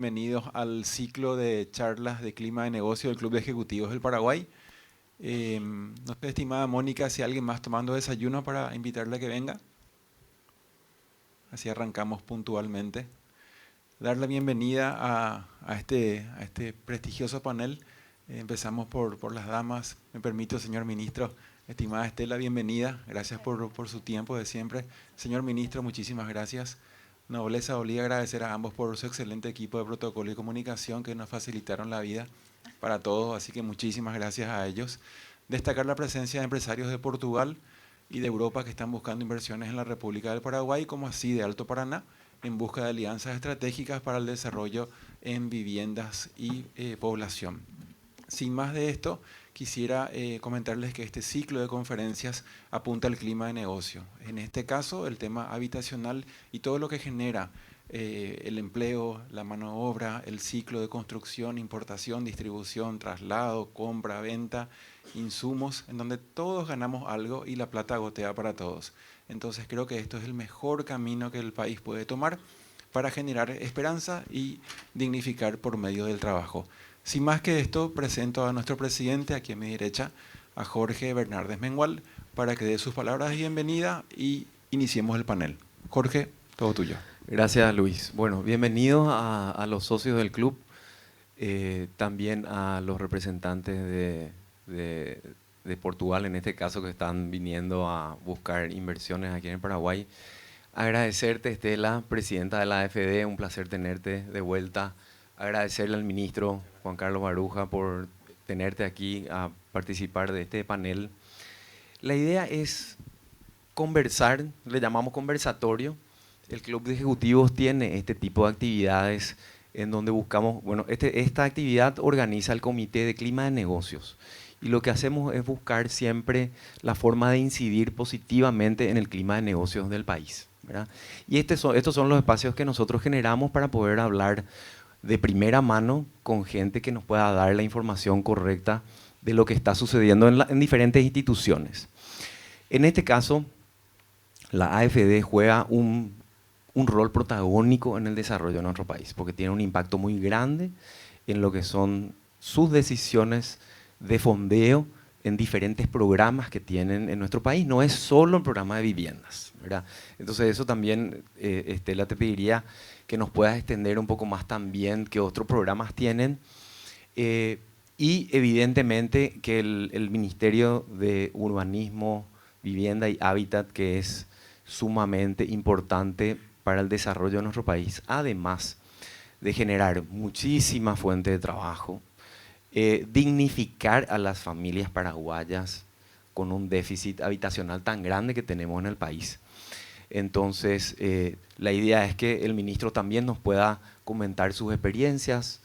Bienvenidos al ciclo de charlas de clima de negocio del Club de Ejecutivos del Paraguay. No sé, estimada Mónica, si hay alguien más tomando desayuno para invitarle a que venga. Así arrancamos puntualmente. Dar la bienvenida a este prestigioso panel. Empezamos por las damas. Me permito, señor ministro. Estimada Estela, bienvenida. Gracias por su tiempo de siempre. Señor ministro, muchísimas gracias. Nobleza obliga a agradecer a ambos por su excelente equipo de protocolo y comunicación que nos facilitaron la vida para todos, así que muchísimas gracias a ellos. Destacar la presencia de empresarios de Portugal y de Europa que están buscando inversiones en la República del Paraguay, como así de Alto Paraná, en busca de alianzas estratégicas para el desarrollo en viviendas y población. Sin más de esto, quisiera comentarles que este ciclo de conferencias apunta al clima de negocio. En este caso, el tema habitacional y todo lo que genera el empleo, la mano de obra, el ciclo de construcción, importación, distribución, traslado, compra, venta, insumos, en donde todos ganamos algo y la plata gotea para todos. Entonces creo que esto es el mejor camino que el país puede tomar para generar esperanza y dignificar por medio del trabajo. Sin más que esto, presento a nuestro presidente, aquí a mi derecha, a Jorge Bernardes Mengual, para que dé sus palabras de bienvenida y iniciemos el panel. Jorge, todo tuyo. Gracias, Luis. Bueno, bienvenidos a los socios del club, también a los representantes de Portugal, en este caso, que están viniendo a buscar inversiones aquí en el Paraguay. Agradecerte, Estela, presidenta de la AFD, un placer tenerte de vuelta. Agradecerle al ministro Juan Carlos Baruja por tenerte aquí a participar de este panel. La idea es conversar, le llamamos conversatorio. El Club de Ejecutivos tiene este tipo de actividades en donde buscamos, bueno, esta actividad organiza el Comité de Clima de Negocios y lo que hacemos es buscar siempre la forma de incidir positivamente en el clima de negocios del país, ¿verdad? Y estos son los espacios que nosotros generamos para poder hablar de primera mano con gente que nos pueda dar la información correcta de lo que está sucediendo en diferentes instituciones. En este caso, la AFD juega un rol protagónico en el desarrollo de nuestro país, porque tiene un impacto muy grande en lo que son sus decisiones de fondeo en diferentes programas que tienen en nuestro país. No es solo el programa de viviendas, ¿verdad? Entonces eso también, Estela, te pediría que nos puedas extender un poco más también qué otros programas tienen. Y evidentemente que el Ministerio de Urbanismo, Vivienda y Hábitat, que es sumamente importante para el desarrollo de nuestro país, además de generar muchísima fuente de trabajo, dignificar a las familias paraguayas con un déficit habitacional tan grande que tenemos en el país. Entonces, la idea es que el ministro también nos pueda comentar sus experiencias,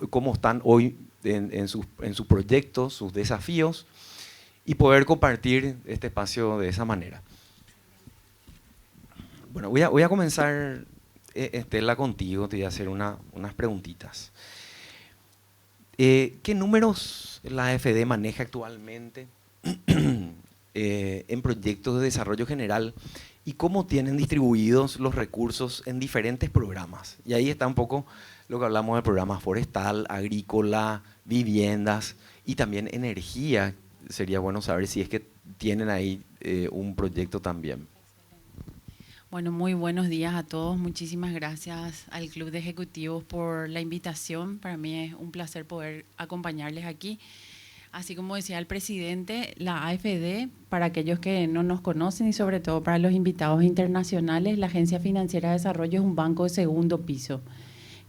cómo están hoy en sus proyectos, sus desafíos, y poder compartir este espacio de esa manera. Bueno, voy a comenzar, Estela, contigo. Te voy a hacer unas preguntitas. ¿Qué números la AFD maneja actualmente en proyectos de desarrollo general y cómo tienen distribuidos los recursos en diferentes programas? Y ahí está un poco lo que hablamos del programa forestal, agrícola, viviendas y también energía. Sería bueno saber si es que tienen ahí un proyecto también. Bueno, muy buenos días a todos. Muchísimas gracias al Club de Ejecutivos por la invitación. Para mí es un placer poder acompañarles aquí. Así como decía el presidente, la AFD, para aquellos que no nos conocen y sobre todo para los invitados internacionales, la Agencia Financiera de Desarrollo es un banco de segundo piso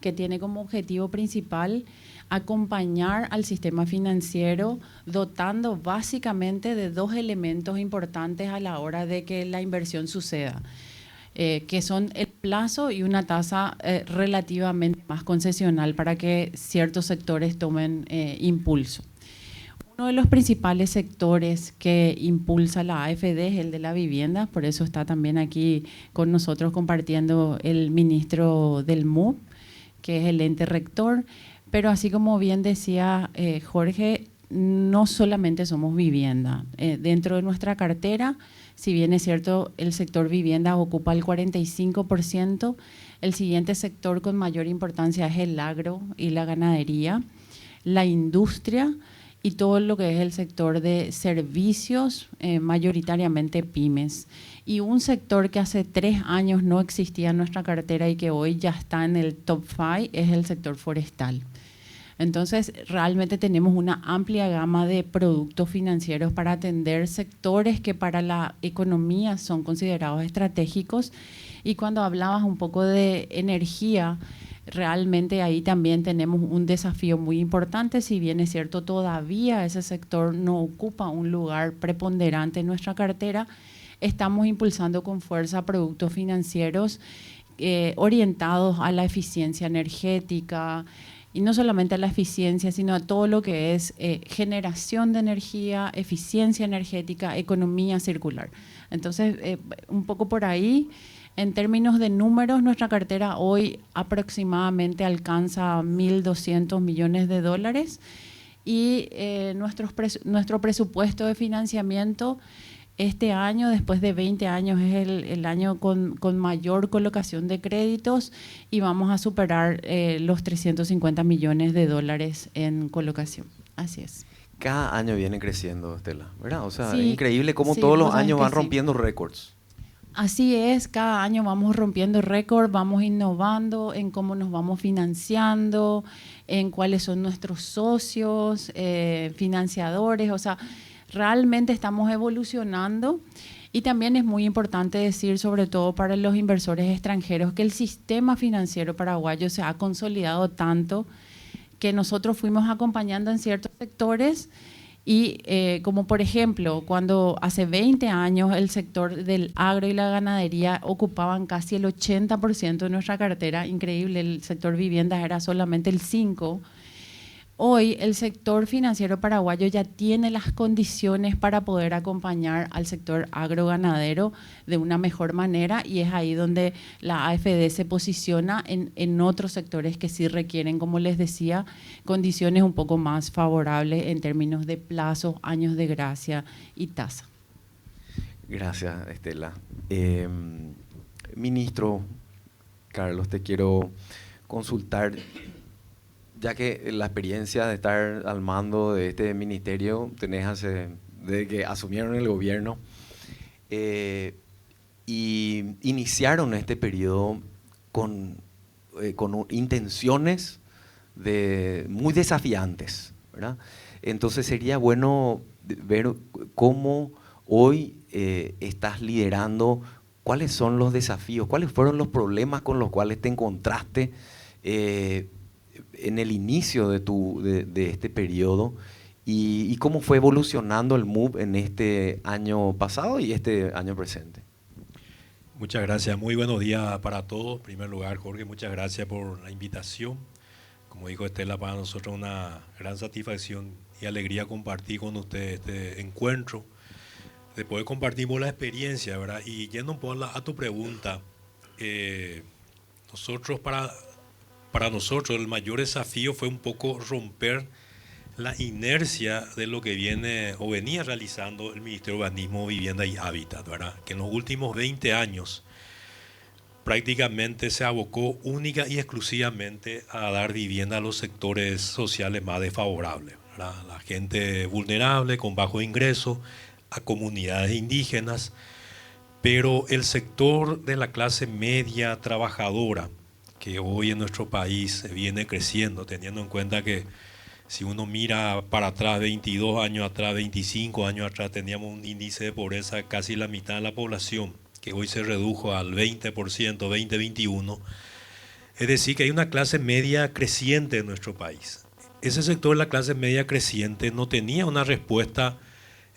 que tiene como objetivo principal acompañar al sistema financiero dotando básicamente de dos elementos importantes a la hora de que la inversión suceda. Que son el plazo y una tasa relativamente más concesional para que ciertos sectores tomen impulso. Uno de los principales sectores que impulsa la AFD es el de la vivienda, por eso está también aquí con nosotros compartiendo el ministro del MUP, que es el ente rector, pero así como bien decía Jorge, no solamente somos vivienda. Dentro de nuestra cartera, si bien es cierto, el sector vivienda ocupa el 45%, El siguiente sector con mayor importancia es el agro y la ganadería, la industria y todo lo que es el sector de servicios, mayoritariamente pymes. Y un sector que hace 3 años no existía en nuestra cartera y que hoy ya está en el top 5 es el sector forestal. Entonces, realmente tenemos una amplia gama de productos financieros para atender sectores que para la economía son considerados estratégicos. Y cuando hablabas un poco de energía, realmente ahí también tenemos un desafío muy importante. Si bien es cierto, todavía ese sector no ocupa un lugar preponderante en nuestra cartera, estamos impulsando con fuerza productos financieros orientados a la eficiencia energética, y no solamente a la eficiencia, sino a todo lo que es generación de energía, eficiencia energética, economía circular. Entonces, un poco por ahí, en términos de números, nuestra cartera hoy aproximadamente alcanza 1.200 millones de dólares y nuestro presupuesto de financiamiento este año, después de 20 años, es el año con mayor colocación de créditos y vamos a superar los 350 millones de dólares en colocación. Así es. Cada año viene creciendo, Estela, ¿verdad? O sea, Sí, es increíble cómo sí, todos los vos sabés años que van sí. rompiendo récords. Así es, cada año vamos rompiendo récord, vamos innovando en cómo nos vamos financiando, en cuáles son nuestros socios, financiadores, o sea, realmente estamos evolucionando. Y también es muy importante decir, sobre todo para los inversores extranjeros, que el sistema financiero paraguayo se ha consolidado tanto que nosotros fuimos acompañando en ciertos sectores y como por ejemplo, cuando hace 20 años el sector del agro y la ganadería ocupaban casi el 80% de nuestra cartera, increíble, el sector viviendas era solamente el 5%. Hoy el sector financiero paraguayo ya tiene las condiciones para poder acompañar al sector agroganadero de una mejor manera y es ahí donde la AFD se posiciona en otros sectores que sí requieren, como les decía, condiciones un poco más favorables en términos de plazos, años de gracia y tasa. Gracias, Estela. Ministro Carlos, te quiero consultar, ya que la experiencia de estar al mando de este ministerio tenés desde que asumieron el gobierno y iniciaron este periodo con intenciones muy desafiantes, ¿verdad? Entonces sería bueno ver cómo hoy estás liderando, cuáles son los desafíos, cuáles fueron los problemas con los cuales te encontraste en el inicio de este periodo y cómo fue evolucionando el MUB en este año pasado y este año presente. Muchas gracias, muy buenos días para todos. En primer lugar, Jorge, muchas gracias por la invitación. Como dijo Estela, para nosotros una gran satisfacción y alegría compartir con ustedes este encuentro, de poder compartir la experiencia, ¿verdad? Y yendo un poco a tu pregunta, para nosotros el mayor desafío fue un poco romper la inercia de lo que venía realizando el Ministerio de Urbanismo, Vivienda y Hábitat, ¿verdad? Que en los últimos 20 años prácticamente se abocó única y exclusivamente a dar vivienda a los sectores sociales más desfavorables, ¿verdad? A la gente vulnerable, con bajo ingreso, a comunidades indígenas, pero el sector de la clase media trabajadora, que hoy en nuestro país viene creciendo, teniendo en cuenta que si uno mira para atrás, 22 años atrás, 25 años atrás, teníamos un índice de pobreza de casi la mitad de la población, que hoy se redujo al 20%, 20-21. Es decir, que hay una clase media creciente en nuestro país. Ese sector de la clase media creciente no tenía una respuesta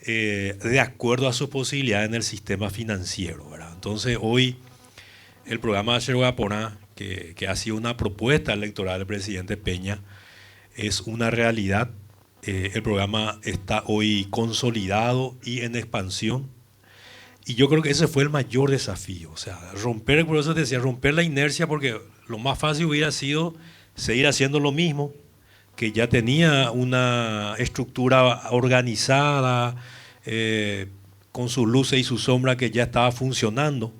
de acuerdo a sus posibilidades en el sistema financiero, ¿verdad? Entonces hoy el programa Cherogaporá, que ha sido una propuesta electoral del presidente Peña, es una realidad. El programa está hoy consolidado y en expansión. Y yo creo que ese fue el mayor desafío. O sea, por eso decía, romper la inercia, porque lo más fácil hubiera sido seguir haciendo lo mismo, que ya tenía una estructura organizada, con sus luces y sus sombras que ya estaba funcionando,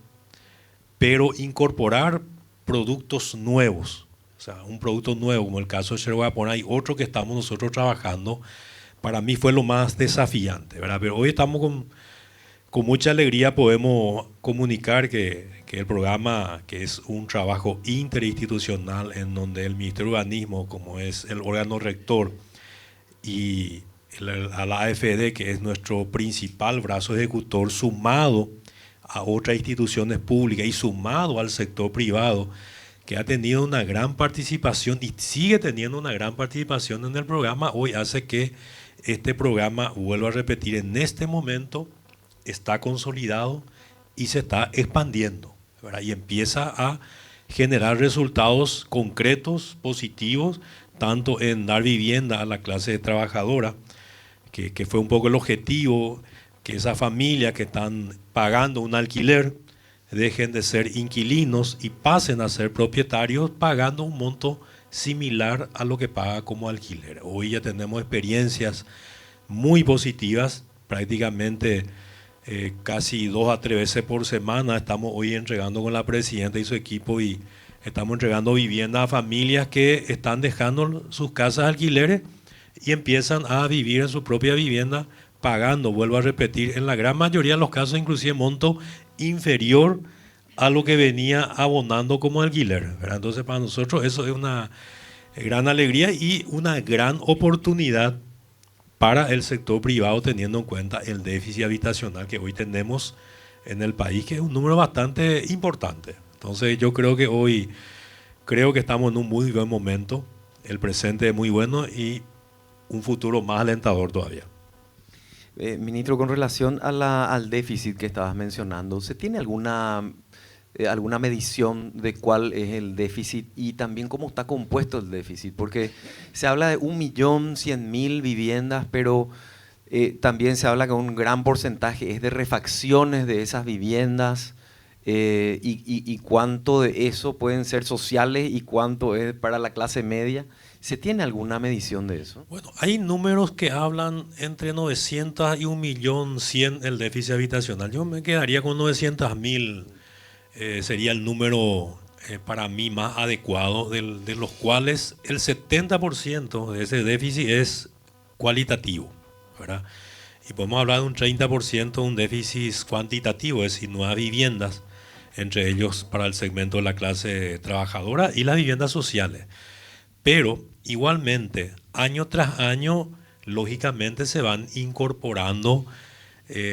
pero incorporar productos nuevos, o sea, un producto nuevo, como el caso de Sherwapona, y otro que estamos nosotros trabajando, para mí fue lo más desafiante, ¿verdad? Pero hoy estamos con mucha alegría, podemos comunicar que el programa, que es un trabajo interinstitucional en donde el Ministerio de Urbanismo, como es el órgano rector, y a la AFD, que es nuestro principal brazo ejecutor, sumado a otras instituciones públicas y sumado al sector privado, que ha tenido una gran participación y sigue teniendo una gran participación en el programa, hoy hace que este programa, vuelvo a repetir, en este momento está consolidado y se está expandiendo, ¿verdad? Y empieza a generar resultados concretos, positivos, tanto en dar vivienda a la clase trabajadora, que fue un poco el objetivo, que esas familias que están pagando un alquiler dejen de ser inquilinos y pasen a ser propietarios pagando un monto similar a lo que paga como alquiler. Hoy ya tenemos experiencias muy positivas, prácticamente casi 2 a 3 veces por semana estamos hoy entregando con la presidenta y su equipo, y estamos entregando vivienda a familias que están dejando sus casas alquileres y empiezan a vivir en su propia vivienda pagando, vuelvo a repetir, en la gran mayoría de los casos inclusive monto inferior a lo que venía abonando como alquiler, ¿verdad? Entonces para nosotros eso es una gran alegría y una gran oportunidad para el sector privado, teniendo en cuenta el déficit habitacional que hoy tenemos en el país, que es un número bastante importante. Entonces yo creo que hoy estamos en un muy buen momento, el presente es muy bueno y un futuro más alentador todavía. Ministro, con relación al déficit que estabas mencionando, ¿se tiene alguna medición de cuál es el déficit y también cómo está compuesto el déficit? Porque se habla de 1.100.000 viviendas, pero también se habla que un gran porcentaje es de refacciones de esas viviendas, y cuánto de eso pueden ser sociales y cuánto es para la clase media. ¿Se tiene alguna medición de eso? Bueno, hay números que hablan entre 900 y 1.100.000 el déficit habitacional. Yo me quedaría con 900.000, sería el número para mí más adecuado, de los cuales el 70% de ese déficit es cualitativo, ¿verdad? Y podemos hablar de un 30% de un déficit cuantitativo, es decir, nuevas viviendas, entre ellos para el segmento de la clase trabajadora y las viviendas sociales. Pero igualmente, año tras año, lógicamente se van incorporando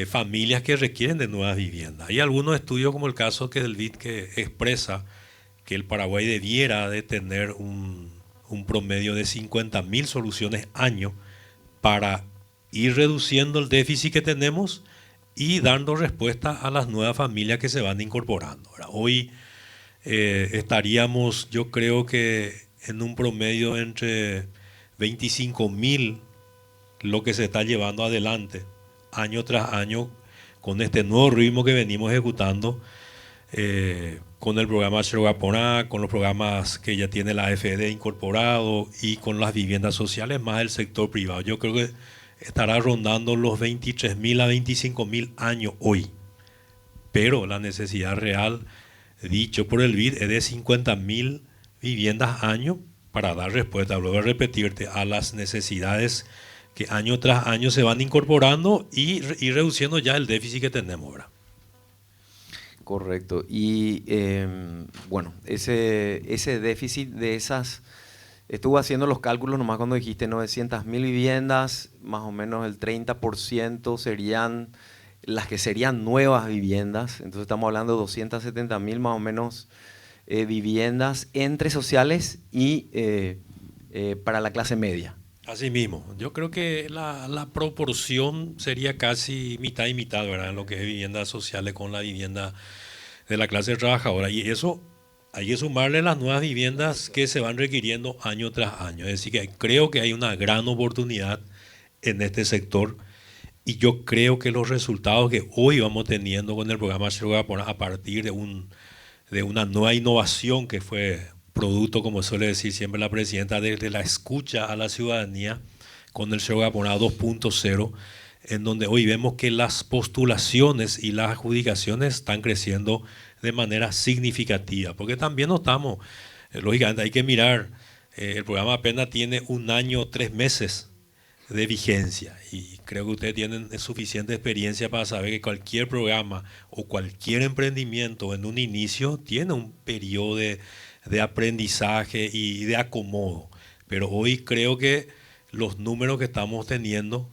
familias que requieren de nuevas viviendas. Hay algunos estudios, como el caso del BID, que expresa que el Paraguay debiera de tener un promedio de 50.000 soluciones año para ir reduciendo el déficit que tenemos y dando respuesta a las nuevas familias que se van incorporando. Ahora, hoy estaríamos, yo creo que en un promedio entre 25.000 lo que se está llevando adelante año tras año con este nuevo ritmo que venimos ejecutando, con el programa Sherwapona, con los programas que ya tiene la AFD incorporado y con las viviendas sociales más el sector privado. Yo creo que estará rondando los 23.000 a 25.000 años hoy, pero la necesidad real, dicho por el BID, es de 50.000 viviendas año para dar respuesta, luego a repetirte, a las necesidades que año tras año se van incorporando y reduciendo ya el déficit que tenemos, ¿verdad? Correcto. Y bueno, ese déficit de esas, estuve haciendo los cálculos nomás cuando dijiste 900.000 viviendas, más o menos el 30% serían las que serían nuevas viviendas, entonces estamos hablando de 270.000 más o menos viviendas entre sociales y para la clase media. Así mismo, yo creo que la proporción sería casi mitad y mitad, ¿verdad? En lo que es viviendas sociales con la vivienda de la clase trabajadora. Y eso hay que sumarle las nuevas viviendas que se van requiriendo año tras año. Es decir, que creo que hay una gran oportunidad en este sector. Y yo creo que los resultados que hoy vamos teniendo con el programa Sherwapona, a partir de una nueva innovación que fue producto, como suele decir siempre la presidenta, de la escucha a la ciudadanía con el Sherwapona 2.0, en donde hoy vemos que las postulaciones y las adjudicaciones están creciendo de manera significativa, porque también notamos, lógicamente hay que mirar, el programa apenas tiene 1 año, 3 meses de vigencia y creo que ustedes tienen suficiente experiencia para saber que cualquier programa o cualquier emprendimiento en un inicio tiene un periodo de aprendizaje y de acomodo, pero hoy creo que los números que estamos teniendo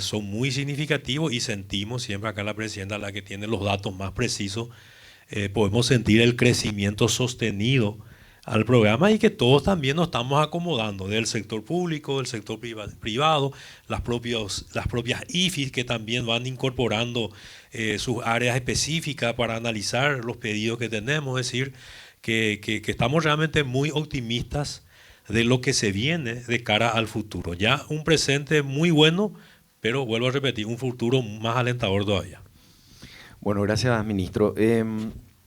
son muy significativos y sentimos, siempre acá la presidenta, la que tiene los datos más precisos, podemos sentir el crecimiento sostenido al programa y que todos también nos estamos acomodando del sector público, del sector privado, las propias IFIs que también van incorporando sus áreas específicas para analizar los pedidos que tenemos, es decir, que estamos realmente muy optimistas de lo que se viene de cara al futuro. Ya un presente muy bueno, pero vuelvo a repetir, un futuro más alentador todavía. Bueno, gracias, ministro.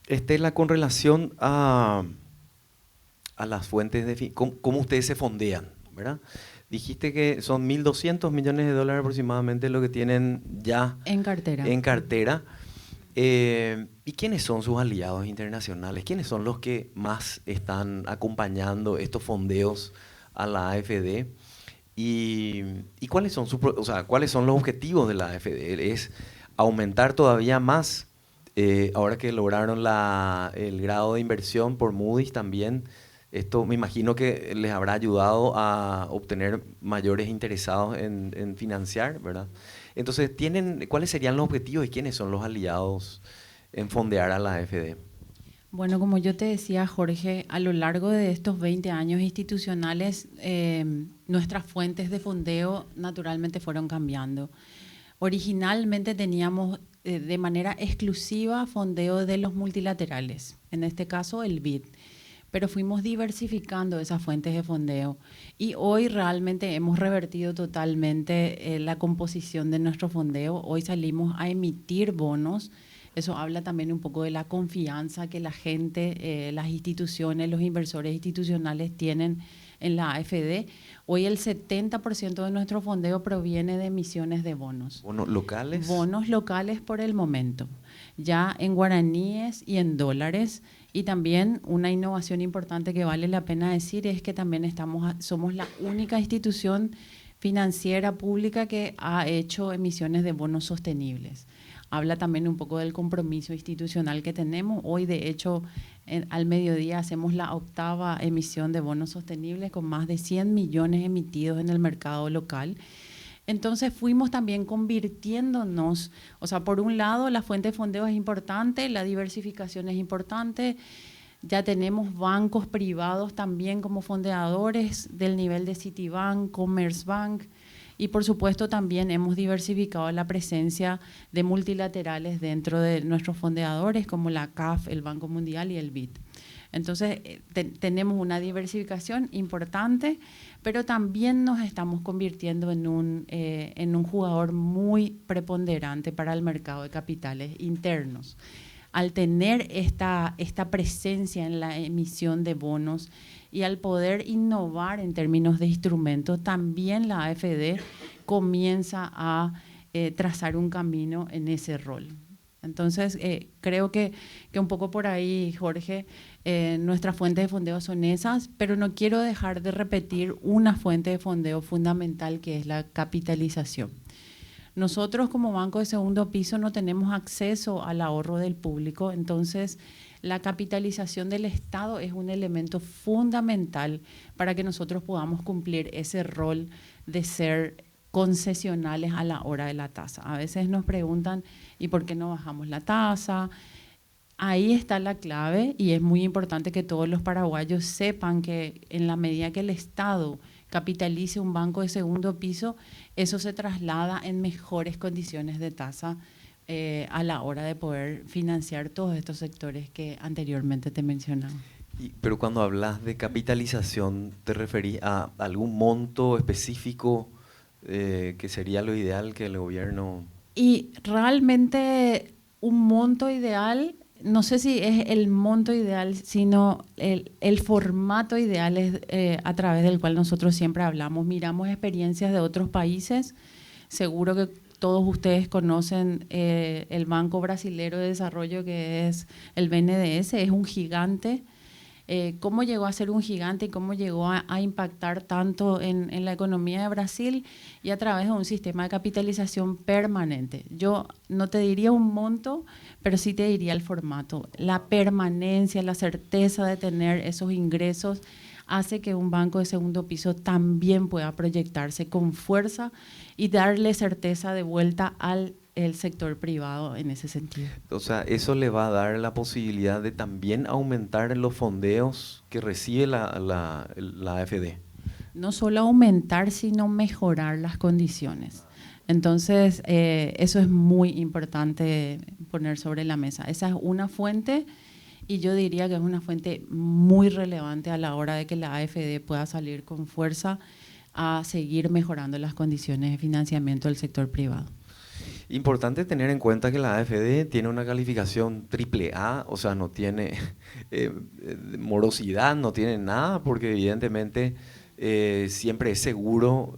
Estela, con relación a las fuentes de... ¿Cómo ustedes se fondean? ¿Verdad? Dijiste que son 1.200 millones de dólares aproximadamente lo que tienen ya en cartera. ¿Y quiénes son sus aliados internacionales? ¿Quiénes son los que más están acompañando estos fondeos a la AFD? ¿Y cuáles son cuáles son los objetivos de la AFD? ¿Es aumentar todavía más, ahora que lograron el grado de inversión por Moody's también? Esto me imagino que les habrá ayudado a obtener mayores interesados en financiar, ¿verdad? Entonces, ¿cuáles serían los objetivos y quiénes son los aliados en fondear a la AFD? Bueno, como yo te decía, Jorge, a lo largo de estos 20 años institucionales, nuestras fuentes de fondeo naturalmente fueron cambiando. Originalmente teníamos de manera exclusiva fondeo de los multilaterales, en este caso el BID, pero fuimos diversificando esas fuentes de fondeo y hoy realmente hemos revertido totalmente la composición de nuestro fondeo. Hoy salimos a emitir bonos. Eso habla también un poco de la confianza que la gente, las instituciones, los inversores institucionales tienen en la AFD. Hoy el 70% de nuestro fondeo proviene de emisiones de bonos. ¿Bonos locales? Bonos locales por el momento, ya en guaraníes y en dólares. Y también una innovación importante que vale la pena decir es que también somos la única institución financiera pública que ha hecho emisiones de bonos sostenibles. Habla también un poco del compromiso institucional que tenemos. Hoy, de hecho, al mediodía hacemos la 8ª emisión de bonos sostenibles con más de 100 millones emitidos en el mercado local. Entonces fuimos también convirtiéndonos, o sea, por un lado la fuente de fondeo es importante, la diversificación es importante, ya tenemos bancos privados también como fondeadores del nivel de Citibank, Commerzbank, y por supuesto también hemos diversificado la presencia de multilaterales dentro de nuestros fondeadores como la CAF, el Banco Mundial y el BID. Entonces tenemos una diversificación importante, pero también nos estamos convirtiendo en un jugador muy preponderante para el mercado de capitales internos. Al tener esta presencia en la emisión de bonos y al poder innovar en términos de instrumentos, también la AFD comienza a trazar un camino en ese rol. Entonces, creo que un poco por ahí, Jorge, nuestras fuentes de fondeo son esas, pero no quiero dejar de repetir una fuente de fondeo fundamental que es la capitalización. Nosotros como banco de segundo piso no tenemos acceso al ahorro del público, entonces la capitalización del Estado es un elemento fundamental para que nosotros podamos cumplir ese rol de ser concesionales a la hora de la tasa. A veces nos preguntan, ¿y por qué no bajamos la tasa? Ahí está la clave y es muy importante que todos los paraguayos sepan que en la medida que el Estado capitalice un banco de segundo piso, eso se traslada en mejores condiciones de tasa a la hora de poder financiar todos estos sectores que anteriormente te mencionaba. Pero cuando hablas de capitalización, ¿te referís a algún monto específico que sería lo ideal que el gobierno...? Y realmente un monto ideal, no sé si es el monto ideal, sino el formato ideal es a través del cual nosotros siempre hablamos. Miramos experiencias de otros países, seguro que todos ustedes conocen el Banco Brasilero de Desarrollo, que es el BNDES, es un gigante. ¿Cómo llegó a ser un gigante y cómo llegó a impactar tanto en la economía de Brasil? Y a través de un sistema de capitalización permanente. Yo no te diría un monto, pero sí te diría el formato. La permanencia, la certeza de tener esos ingresos hace que un banco de segundo piso también pueda proyectarse con fuerza y darle certeza de vuelta al el sector privado en ese sentido. O sea, eso le va a dar la posibilidad de también aumentar los fondeos que recibe la AFD. No solo aumentar, sino mejorar las condiciones. Entonces, eso es muy importante poner sobre la mesa. Esa es una fuente y yo diría que es una fuente muy relevante a la hora de que la AFD pueda salir con fuerza a seguir mejorando las condiciones de financiamiento del sector privado. Importante tener en cuenta que la AFD tiene una calificación AAA, o sea, no tiene morosidad, no tiene nada, porque evidentemente siempre es seguro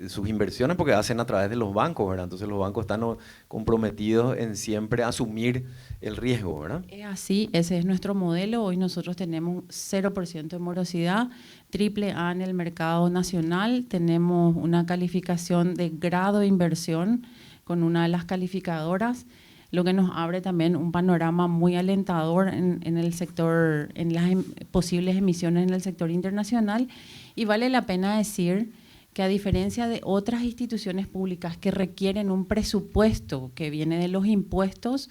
sus inversiones porque hacen a través de los bancos, ¿verdad? Entonces los bancos están comprometidos en siempre asumir el riesgo, ¿verdad? Es así, ese es nuestro modelo. Hoy nosotros tenemos 0% de morosidad, AAA en el mercado nacional, tenemos una calificación de grado de inversión con una de las calificadoras, lo que nos abre también un panorama muy alentador en el sector, en las posibles emisiones en el sector internacional. Y vale la pena decir que a diferencia de otras instituciones públicas que requieren un presupuesto que viene de los impuestos,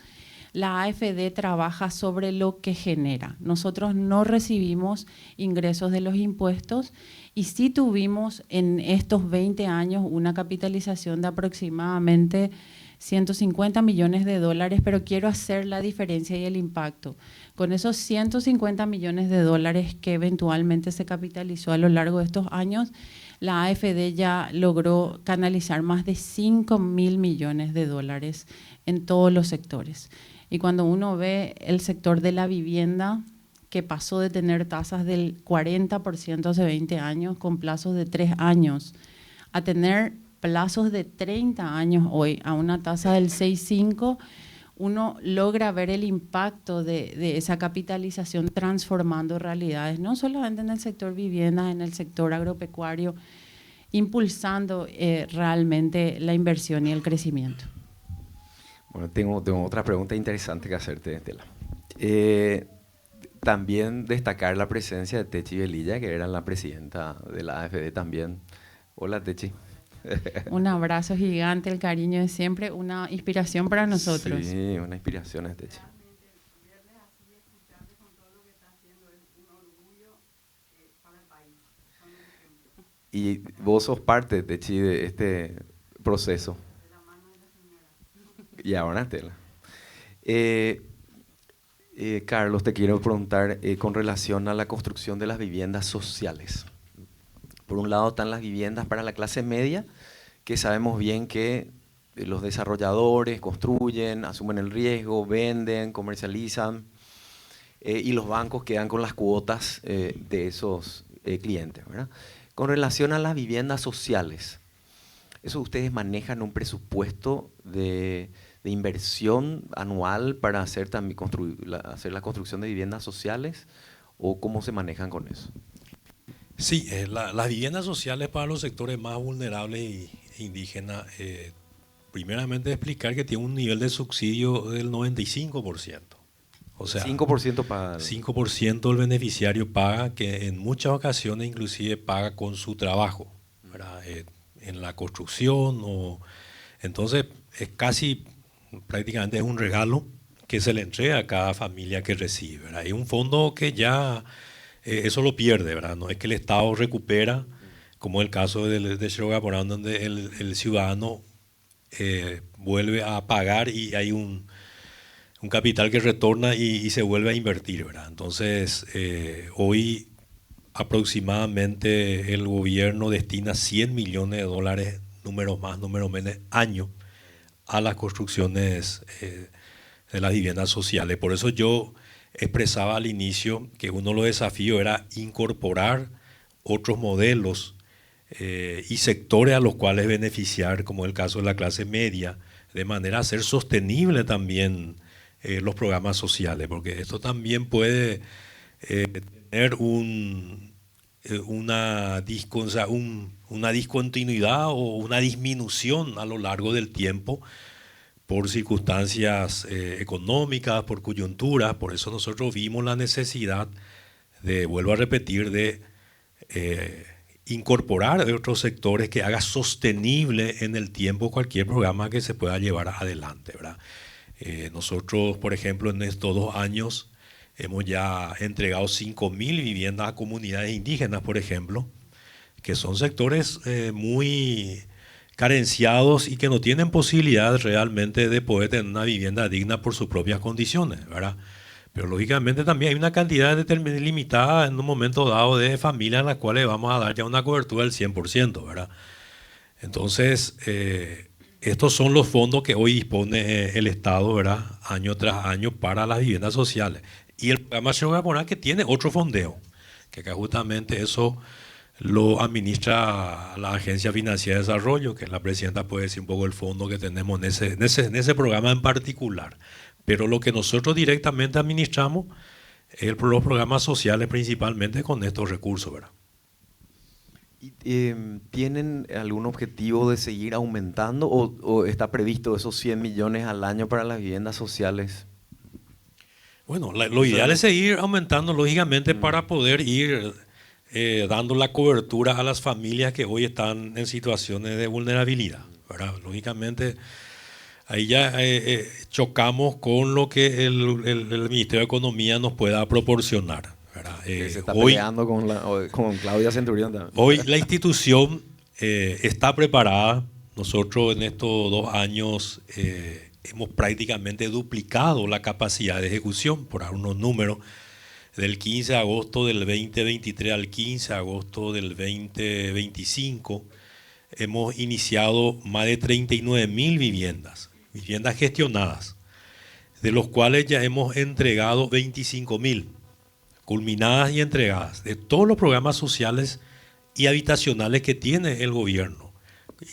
la AFD trabaja sobre lo que genera. Nosotros no recibimos ingresos de los impuestos y sí tuvimos en estos 20 años una capitalización de aproximadamente 150 millones de dólares, pero quiero hacer la diferencia y el impacto. Con esos 150 millones de dólares que eventualmente se capitalizó a lo largo de estos años, la AFD ya logró canalizar más de 5.000 millones de dólares en todos los sectores. Y cuando uno ve el sector de la vivienda, que pasó de tener tasas del 40% hace 20 años con plazos de 3 años, a tener plazos de 30 años hoy, a una tasa del 6,5, uno logra ver el impacto de esa capitalización transformando realidades, no solamente en el sector vivienda, en el sector agropecuario, impulsando realmente la inversión y el crecimiento. Bueno, tengo otra pregunta interesante que hacerte, Estela. También destacar la presencia de Techi Velilla, que era la presidenta de la AFD también. Hola, Techi. Un abrazo gigante, el cariño de siempre, una inspiración para nosotros. Sí, una inspiración es Techi. Y vos sos parte, Techi, de este proceso. Y ahora, Estela. Carlos, te quiero preguntar con relación a la construcción de las viviendas sociales. Por un lado están las viviendas para la clase media, que sabemos bien que los desarrolladores construyen, asumen el riesgo, venden, comercializan, y los bancos quedan con las cuotas de esos clientes, ¿verdad? Con relación a las viviendas sociales, ¿eso ustedes manejan un presupuesto de inversión anual para hacer la construcción de viviendas sociales? ¿O cómo se manejan con eso? Sí, las viviendas sociales para los sectores más vulnerables e indígenas, primeramente explicar que tiene un nivel de subsidio del 95%. O sea, 5% paga. 5% el beneficiario paga, que en muchas ocasiones inclusive paga con su trabajo, ¿verdad? En la construcción. Entonces, es prácticamente es un regalo que se le entrega a cada familia que recibe, ¿verdad? Es un fondo que ya eso lo pierde, ¿verdad? No es que el Estado recupera, como el caso de Xerogaporán, donde el ciudadano vuelve a pagar y hay un capital que retorna y se vuelve a invertir, ¿verdad? Entonces, hoy aproximadamente el gobierno destina 100 millones de dólares, números más, números menos, año, a las construcciones de las viviendas sociales. Por eso yo expresaba al inicio que uno de los desafíos era incorporar otros modelos y sectores a los cuales beneficiar, como el caso de la clase media, de manera a hacer sostenible también los programas sociales, porque esto también puede tener una discontinuidad o una disminución a lo largo del tiempo por circunstancias económicas, por coyunturas. Por eso nosotros vimos la necesidad de, vuelvo a repetir, de incorporar otros sectores que haga sostenible en el tiempo cualquier programa que se pueda llevar adelante, ¿verdad? Nosotros, por ejemplo, en estos 2 años hemos ya entregado 5.000 viviendas a comunidades indígenas, por ejemplo, que son sectores muy carenciados y que no tienen posibilidad realmente de poder tener una vivienda digna por sus propias condiciones, ¿verdad? Pero lógicamente también hay una cantidad limitada en un momento dado de familias a las cuales vamos a dar ya una cobertura del 100%, ¿verdad? Entonces, estos son los fondos que hoy dispone el Estado, ¿verdad? Año tras año para las viviendas sociales. Y el programa Ciudad que tiene otro fondeo, que acá justamente eso lo administra la Agencia Financiera de Desarrollo, que la presidenta puede decir un poco el fondo que tenemos en ese programa en particular. Pero lo que nosotros directamente administramos es los programas sociales principalmente con estos recursos, ¿verdad? ¿Tienen algún objetivo de seguir aumentando o está previsto esos 100 millones al año para las viviendas sociales? Bueno, lo ideal es seguir aumentando, lógicamente, para poder ir dando la cobertura a las familias que hoy están en situaciones de vulnerabilidad, ¿verdad? Lógicamente, ahí ya chocamos con lo que el Ministerio de Economía nos pueda proporcionar, ¿verdad? Se está peleando con Claudia Centurión también. Hoy la institución está preparada. Nosotros en estos 2 años hemos prácticamente duplicado la capacidad de ejecución, por dar unos números. Del 15 de agosto del 2023 al 15 de agosto del 2025 hemos iniciado más de 39.000 viviendas gestionadas, de los cuales ya hemos entregado 25.000, culminadas y entregadas, de todos los programas sociales y habitacionales que tiene el gobierno.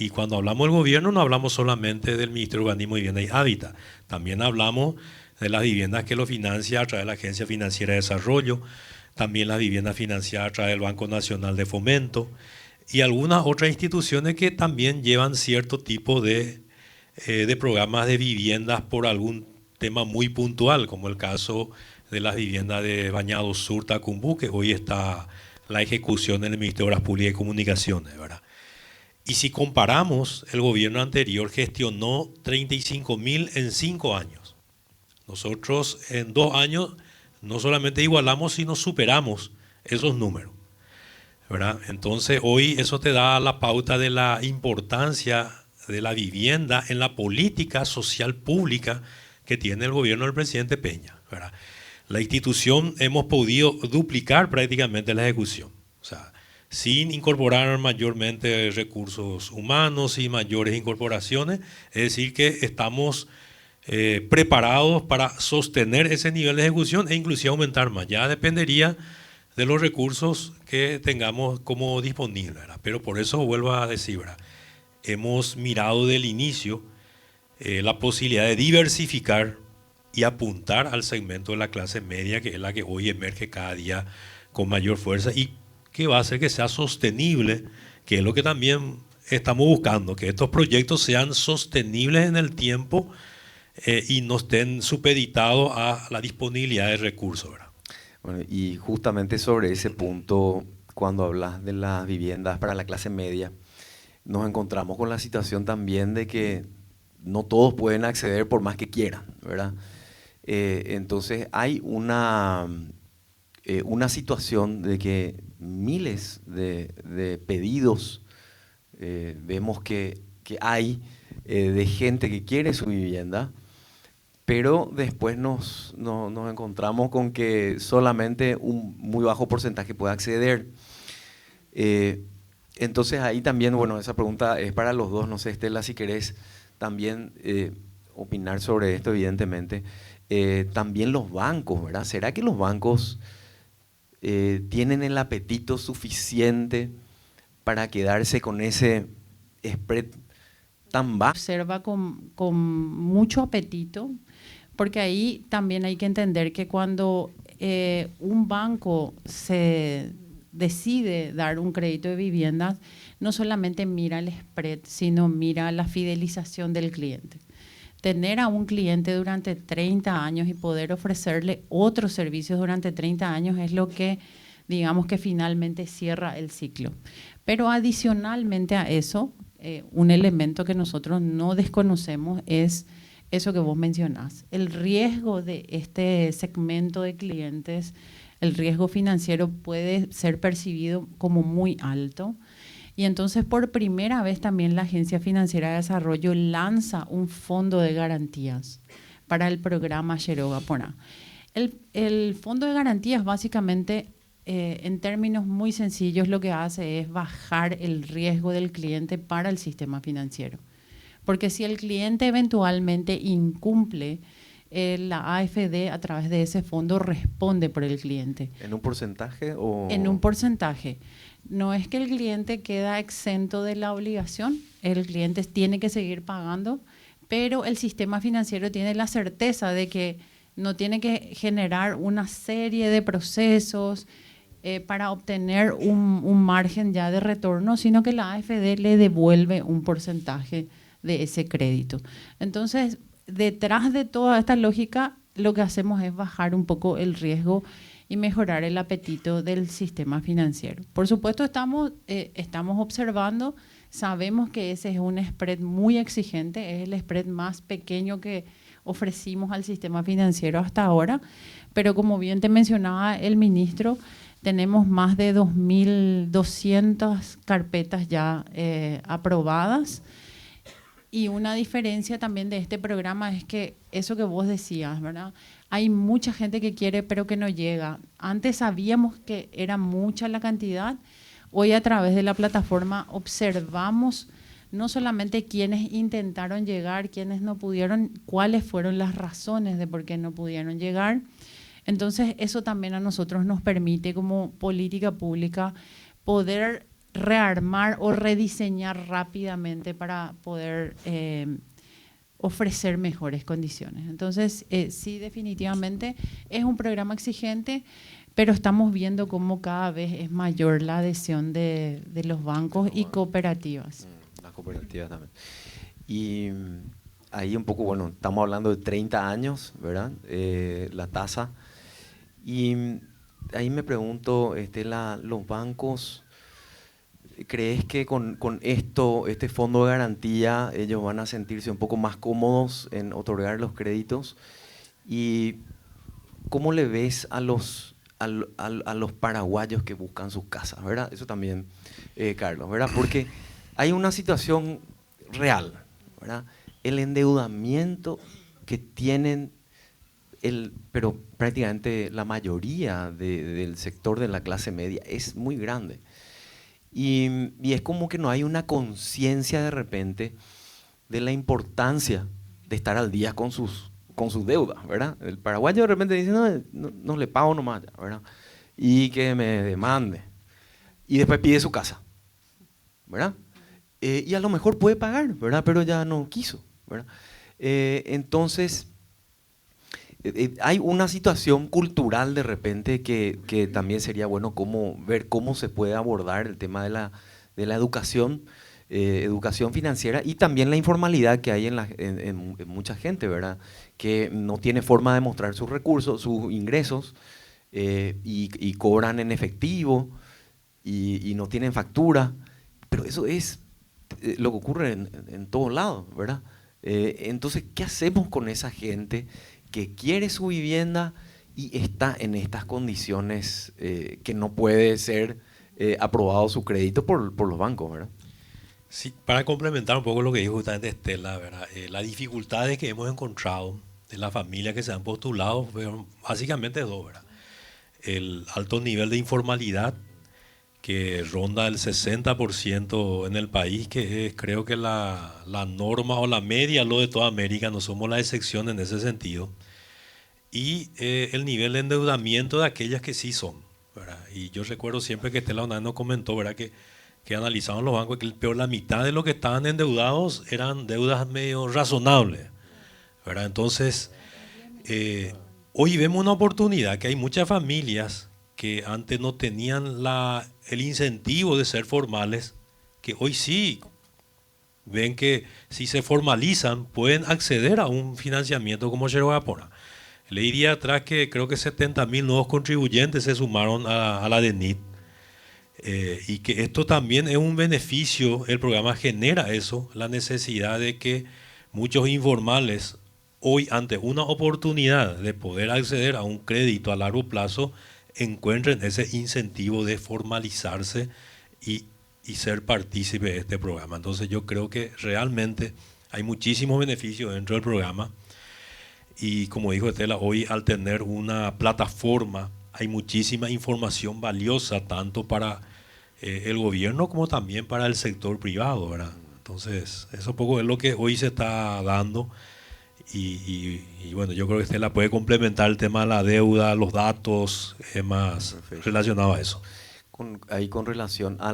Y cuando hablamos del gobierno no hablamos solamente del Ministerio de Urbanismo, Vivienda y Hábitat, también hablamos de las viviendas que lo financia a través de la Agencia Financiera de Desarrollo, también las viviendas financiadas a través del Banco Nacional de Fomento y algunas otras instituciones que también llevan cierto tipo de programas de viviendas por algún tema muy puntual, como el caso de las viviendas de Bañados Sur, Tacumbú, que hoy está la ejecución en el Ministerio de Obras Públicas y Comunicaciones, ¿verdad? Y si comparamos, el gobierno anterior gestionó 35.000 en 5 años. Nosotros en 2 años no solamente igualamos, sino superamos esos números, ¿verdad? Entonces hoy eso te da la pauta de la importancia de la vivienda en la política social pública que tiene el gobierno del presidente Peña, ¿verdad? La institución hemos podido duplicar prácticamente la ejecución, o sea, sin incorporar mayormente recursos humanos y mayores incorporaciones, es decir que estamos preparados para sostener ese nivel de ejecución e inclusive aumentar más. Ya dependería de los recursos que tengamos como disponibles, ¿verdad? Pero por eso vuelvo a decir, ¿verdad? Hemos mirado del inicio la posibilidad de diversificar y apuntar al segmento de la clase media, que es la que hoy emerge cada día con mayor fuerza y que va a hacer que sea sostenible, que es lo que también estamos buscando, que estos proyectos sean sostenibles en el tiempo y no estén supeditados a la disponibilidad de recursos, ¿verdad? Bueno, y justamente sobre ese punto, cuando hablas de las viviendas para la clase media, nos encontramos con la situación también de que no todos pueden acceder por más que quieran, ¿verdad? Entonces hay una situación de que miles de pedidos vemos que hay de gente que quiere su vivienda, pero después nos encontramos con que solamente un muy bajo porcentaje puede acceder. Entonces ahí también, bueno, esa pregunta es para los dos, no sé, Estela, si querés también opinar sobre esto, evidentemente. También los bancos, ¿verdad? ¿Será que los bancos tienen el apetito suficiente para quedarse con ese spread tan bajo? Observa con mucho apetito, porque ahí también hay que entender que cuando un banco se decide dar un crédito de viviendas, no solamente mira el spread, sino mira la fidelización del cliente. Tener a un cliente durante 30 años y poder ofrecerle otros servicios durante 30 años es lo que, digamos, que finalmente cierra el ciclo. Pero adicionalmente a eso, un elemento que nosotros no desconocemos es eso que vos mencionás. El riesgo de este segmento de clientes, el riesgo financiero puede ser percibido como muy alto. Y entonces por primera vez también la Agencia Financiera de Desarrollo lanza un fondo de garantías para el programa Yeroga Pona. El fondo de garantías básicamente, en términos muy sencillos, lo que hace es bajar el riesgo del cliente para el sistema financiero. Porque si el cliente eventualmente incumple, la AFD a través de ese fondo responde por el cliente. ¿En un porcentaje o...? En un porcentaje. No es que el cliente queda exento de la obligación, el cliente tiene que seguir pagando, pero el sistema financiero tiene la certeza de que no tiene que generar una serie de procesos para obtener un margen ya de retorno, sino que la AFD le devuelve un porcentaje de ese crédito. Entonces, detrás de toda esta lógica, lo que hacemos es bajar un poco el riesgo y mejorar el apetito del sistema financiero. Por supuesto, estamos observando, sabemos que ese es un spread muy exigente, es el spread más pequeño que ofrecimos al sistema financiero hasta ahora, pero como bien te mencionaba el ministro, tenemos más de 2.200 carpetas ya aprobadas. Y una diferencia también de este programa es que eso que vos decías, ¿verdad? Hay mucha gente que quiere pero que no llega. Antes sabíamos que era mucha la cantidad. Hoy a través de la plataforma observamos no solamente quienes intentaron llegar, quienes no pudieron, cuáles fueron las razones de por qué no pudieron llegar. Entonces eso también a nosotros nos permite como política pública poder rearmar o rediseñar rápidamente para poder ofrecer mejores condiciones. Entonces, sí, definitivamente es un programa exigente, pero estamos viendo cómo cada vez es mayor la adhesión de los bancos y cooperativas. Las cooperativas también. Y ahí un poco, bueno, estamos hablando de 30 años, ¿verdad? La tasa. Y ahí me pregunto, los bancos... ¿Crees que con este fondo de garantía ellos van a sentirse un poco más cómodos en otorgar los créditos? ¿Y cómo le ves a los paraguayos que buscan sus casas, ¿verdad? Eso también, Carlos, ¿verdad? Porque hay una situación real, ¿verdad? El endeudamiento que tienen, pero prácticamente la mayoría del sector de la clase media es muy grande. Y es como que no hay una conciencia de repente de la importancia de estar al día con sus deudas, ¿verdad? El paraguayo de repente dice, no le pago nomás, ¿verdad? Y que me demande. Y después pide su casa, ¿verdad? Y a lo mejor puede pagar, ¿verdad? Pero ya no quiso, ¿verdad? Entonces, hay una situación cultural de repente que también sería bueno ver cómo se puede abordar el tema de la educación, educación financiera y también la informalidad que hay en mucha gente, ¿verdad? Que no tiene forma de mostrar sus recursos, sus ingresos y cobran en efectivo y no tienen factura, pero eso es lo que ocurre en todos lados, ¿verdad? Entonces, ¿qué hacemos con esa gente que quiere su vivienda y está en estas condiciones que no puede ser aprobado su crédito por los bancos, ¿verdad? Sí, para complementar un poco lo que dijo justamente Estela, ¿verdad? Las dificultades que hemos encontrado de las familias que se han postulado fueron básicamente dos, ¿verdad? El alto nivel de informalidad que ronda el 60% en el país, que es creo que la norma o la media, lo de toda América, no somos la excepción en ese sentido. Y el nivel de endeudamiento de aquellas que sí son, ¿verdad? Y yo recuerdo siempre que Estela una vez nos comentó, ¿verdad? Que que analizaban los bancos, que peor la mitad de lo que estaban endeudados eran deudas medio razonables, ¿verdad? Entonces, hoy vemos una oportunidad, que hay muchas familias que antes no tenían el incentivo de ser formales, que hoy sí ven que si se formalizan pueden acceder a un financiamiento como Cheroapora. Le diría atrás que creo que 70.000 nuevos contribuyentes se sumaron a la DENIT, y que esto también es un beneficio, el programa genera eso, la necesidad de que muchos informales hoy, ante una oportunidad de poder acceder a un crédito a largo plazo, encuentren ese incentivo de formalizarse y ser partícipe de este programa. Entonces yo creo que realmente hay muchísimos beneficios dentro del programa, y como dijo Estela, hoy al tener una plataforma hay muchísima información valiosa tanto para el gobierno como también para el sector privado, ¿verdad? Entonces eso poco es lo que hoy se está dando. Y bueno, yo creo que Estela puede complementar el tema de la deuda, los datos, más Perfecto. relacionado a eso. Ahí con relación a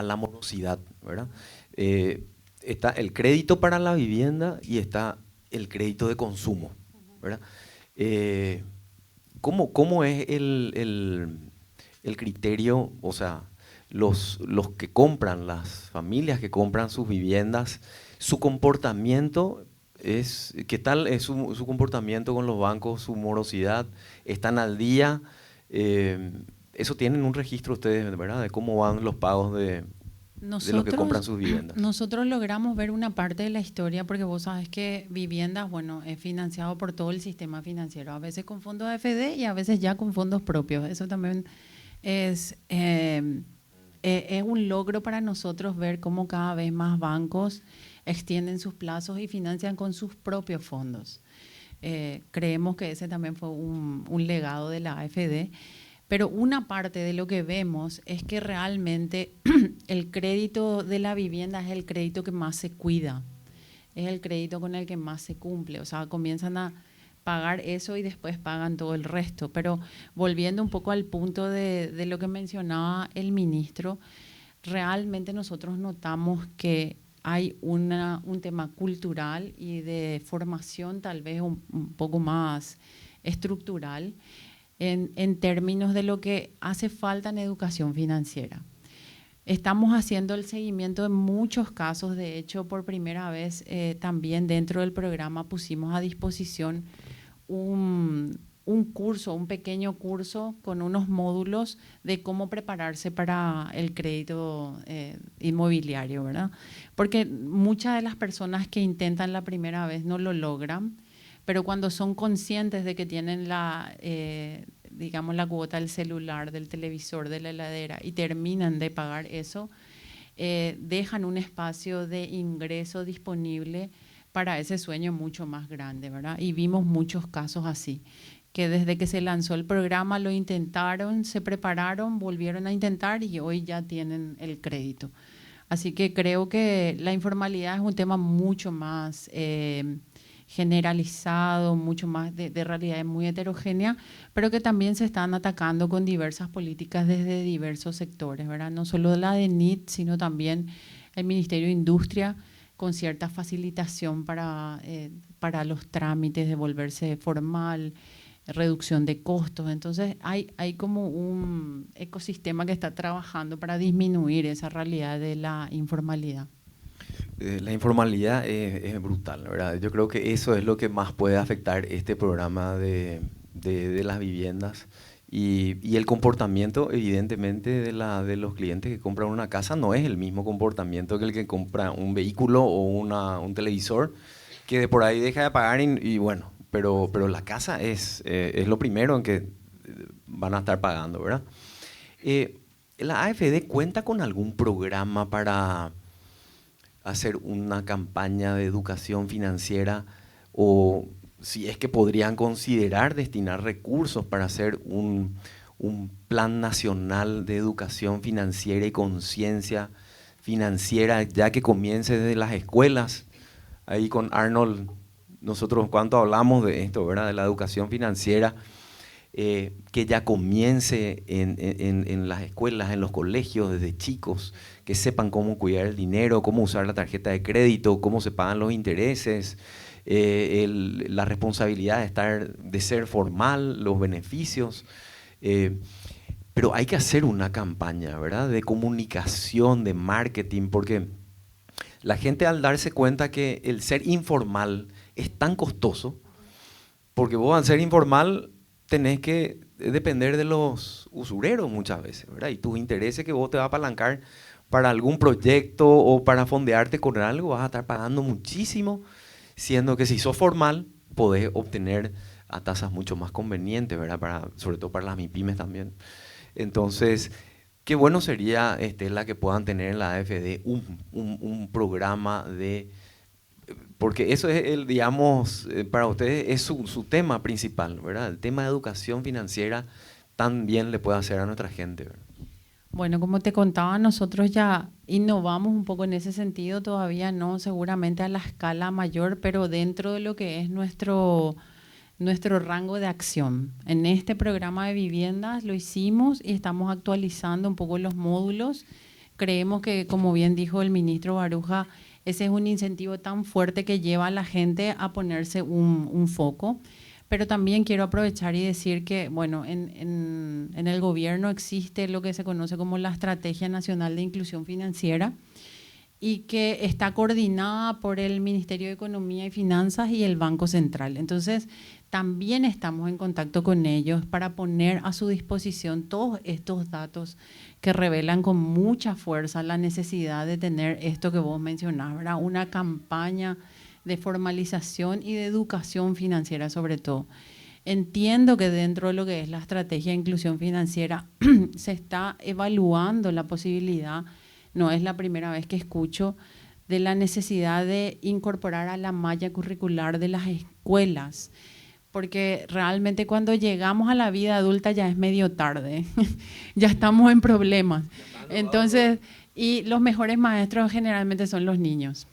la morosidad, ¿verdad? Está el crédito para la vivienda y está el crédito de consumo, ¿verdad? ¿Cómo es el criterio, o sea, los que compran, las familias que compran sus viviendas, su comportamiento ¿qué tal es su comportamiento con los bancos, su morosidad? ¿Están al día? Eso tienen un registro ustedes, ¿verdad? De cómo van los pagos de los que compran sus viviendas. Nosotros logramos ver una parte de la historia, porque vos sabés que viviendas, bueno, es financiado por todo el sistema financiero, a veces con fondos AFD y a veces ya con fondos propios. Eso también es un logro para nosotros ver cómo cada vez más bancos extienden sus plazos y financian con sus propios fondos. Creemos que ese también fue un legado de la AFD. Pero una parte de lo que vemos es que realmente el crédito de la vivienda es el crédito que más se cuida, es el crédito con el que más se cumple. O sea, comienzan a pagar eso y después pagan todo el resto. Pero volviendo un poco al punto de lo que mencionaba el ministro, realmente nosotros notamos que hay un tema cultural y de formación tal vez un poco más estructural, en términos de lo que hace falta en educación financiera. Estamos haciendo el seguimiento de muchos casos. De hecho, por primera vez también dentro del programa pusimos a disposición un curso, un pequeño curso con unos módulos de cómo prepararse para el crédito inmobiliario, ¿verdad? Porque muchas de las personas que intentan la primera vez no lo logran, pero cuando son conscientes de que tienen digamos, la cuota del celular, del televisor, de la heladera y terminan de pagar eso, dejan un espacio de ingreso disponible para ese sueño mucho más grande, ¿verdad? Y vimos muchos casos así, que desde que se lanzó el programa lo intentaron, se prepararon, volvieron a intentar y hoy ya tienen el crédito. Así que creo que la informalidad es un tema mucho más generalizado, mucho más de realidad muy heterogénea, pero que también se están atacando con diversas políticas desde diversos sectores, ¿verdad? No solo la DENIT, sino también el Ministerio de Industria, con cierta facilitación para los trámites de volverse formal, reducción de costos. Entonces hay como un ecosistema que está trabajando para disminuir esa realidad de la informalidad. La informalidad es brutal, ¿verdad? Yo creo que eso es lo que más puede afectar este programa de las viviendas y el comportamiento, evidentemente, de los clientes que compran una casa no es el mismo comportamiento que el que compra un vehículo o un televisor, que de por ahí deja de pagar y bueno, pero la casa es lo primero en que van a estar pagando, ¿verdad? ¿La AFD cuenta con algún programa para hacer una campaña de educación financiera, o si es que podrían considerar destinar recursos para hacer un plan nacional de educación financiera y conciencia financiera, ya que comience desde las escuelas? Ahí con Arnold, nosotros cuánto hablamos de esto, ¿verdad? De la educación financiera. que ya comience en las escuelas, en los colegios, desde chicos, que sepan cómo cuidar el dinero, cómo usar la tarjeta de crédito, cómo se pagan los intereses, la responsabilidad de ser formal, los beneficios. Pero hay que hacer una campaña, ¿verdad?, de comunicación, de marketing, porque la gente, al darse cuenta que el ser informal es tan costoso, porque vos, al ser informal, tenés que depender de los usureros muchas veces, ¿verdad? Y tus intereses que vos te vas a apalancar para algún proyecto o para fondearte con algo, vas a estar pagando muchísimo, siendo que si sos formal, podés obtener a tasas mucho más convenientes, ¿verdad? Sobre todo para las MIPYMES también. Entonces, qué bueno sería, Estela, que puedan tener en la AFD un programa de... Porque eso es, digamos, para ustedes es su tema principal, ¿verdad? El tema de educación financiera también le puede hacer a nuestra gente, ¿verdad? Bueno, como te contaba, nosotros ya innovamos un poco en ese sentido, todavía no seguramente a la escala mayor, pero dentro de lo que es nuestro rango de acción. En este programa de viviendas lo hicimos y estamos actualizando un poco los módulos. Creemos que, como bien dijo el ministro Baruja, ese es un incentivo tan fuerte que lleva a la gente a ponerse un foco. Pero también quiero aprovechar y decir que, bueno, en el gobierno existe lo que se conoce como la Estrategia Nacional de Inclusión Financiera y que está coordinada por el Ministerio de Economía y Finanzas y el Banco Central. Entonces, también estamos en contacto con ellos para poner a su disposición todos estos datos que revelan con mucha fuerza la necesidad de tener esto que vos mencionás, ¿verdad? Una campaña de formalización y de educación financiera sobre todo. Entiendo que dentro de lo que es la estrategia de inclusión financiera se está evaluando la posibilidad, no es la primera vez que escucho, de la necesidad de incorporar a la malla curricular de las escuelas, porque realmente cuando llegamos a la vida adulta ya es medio tarde, ya estamos en problemas. Entonces, y los mejores maestros generalmente son los niños,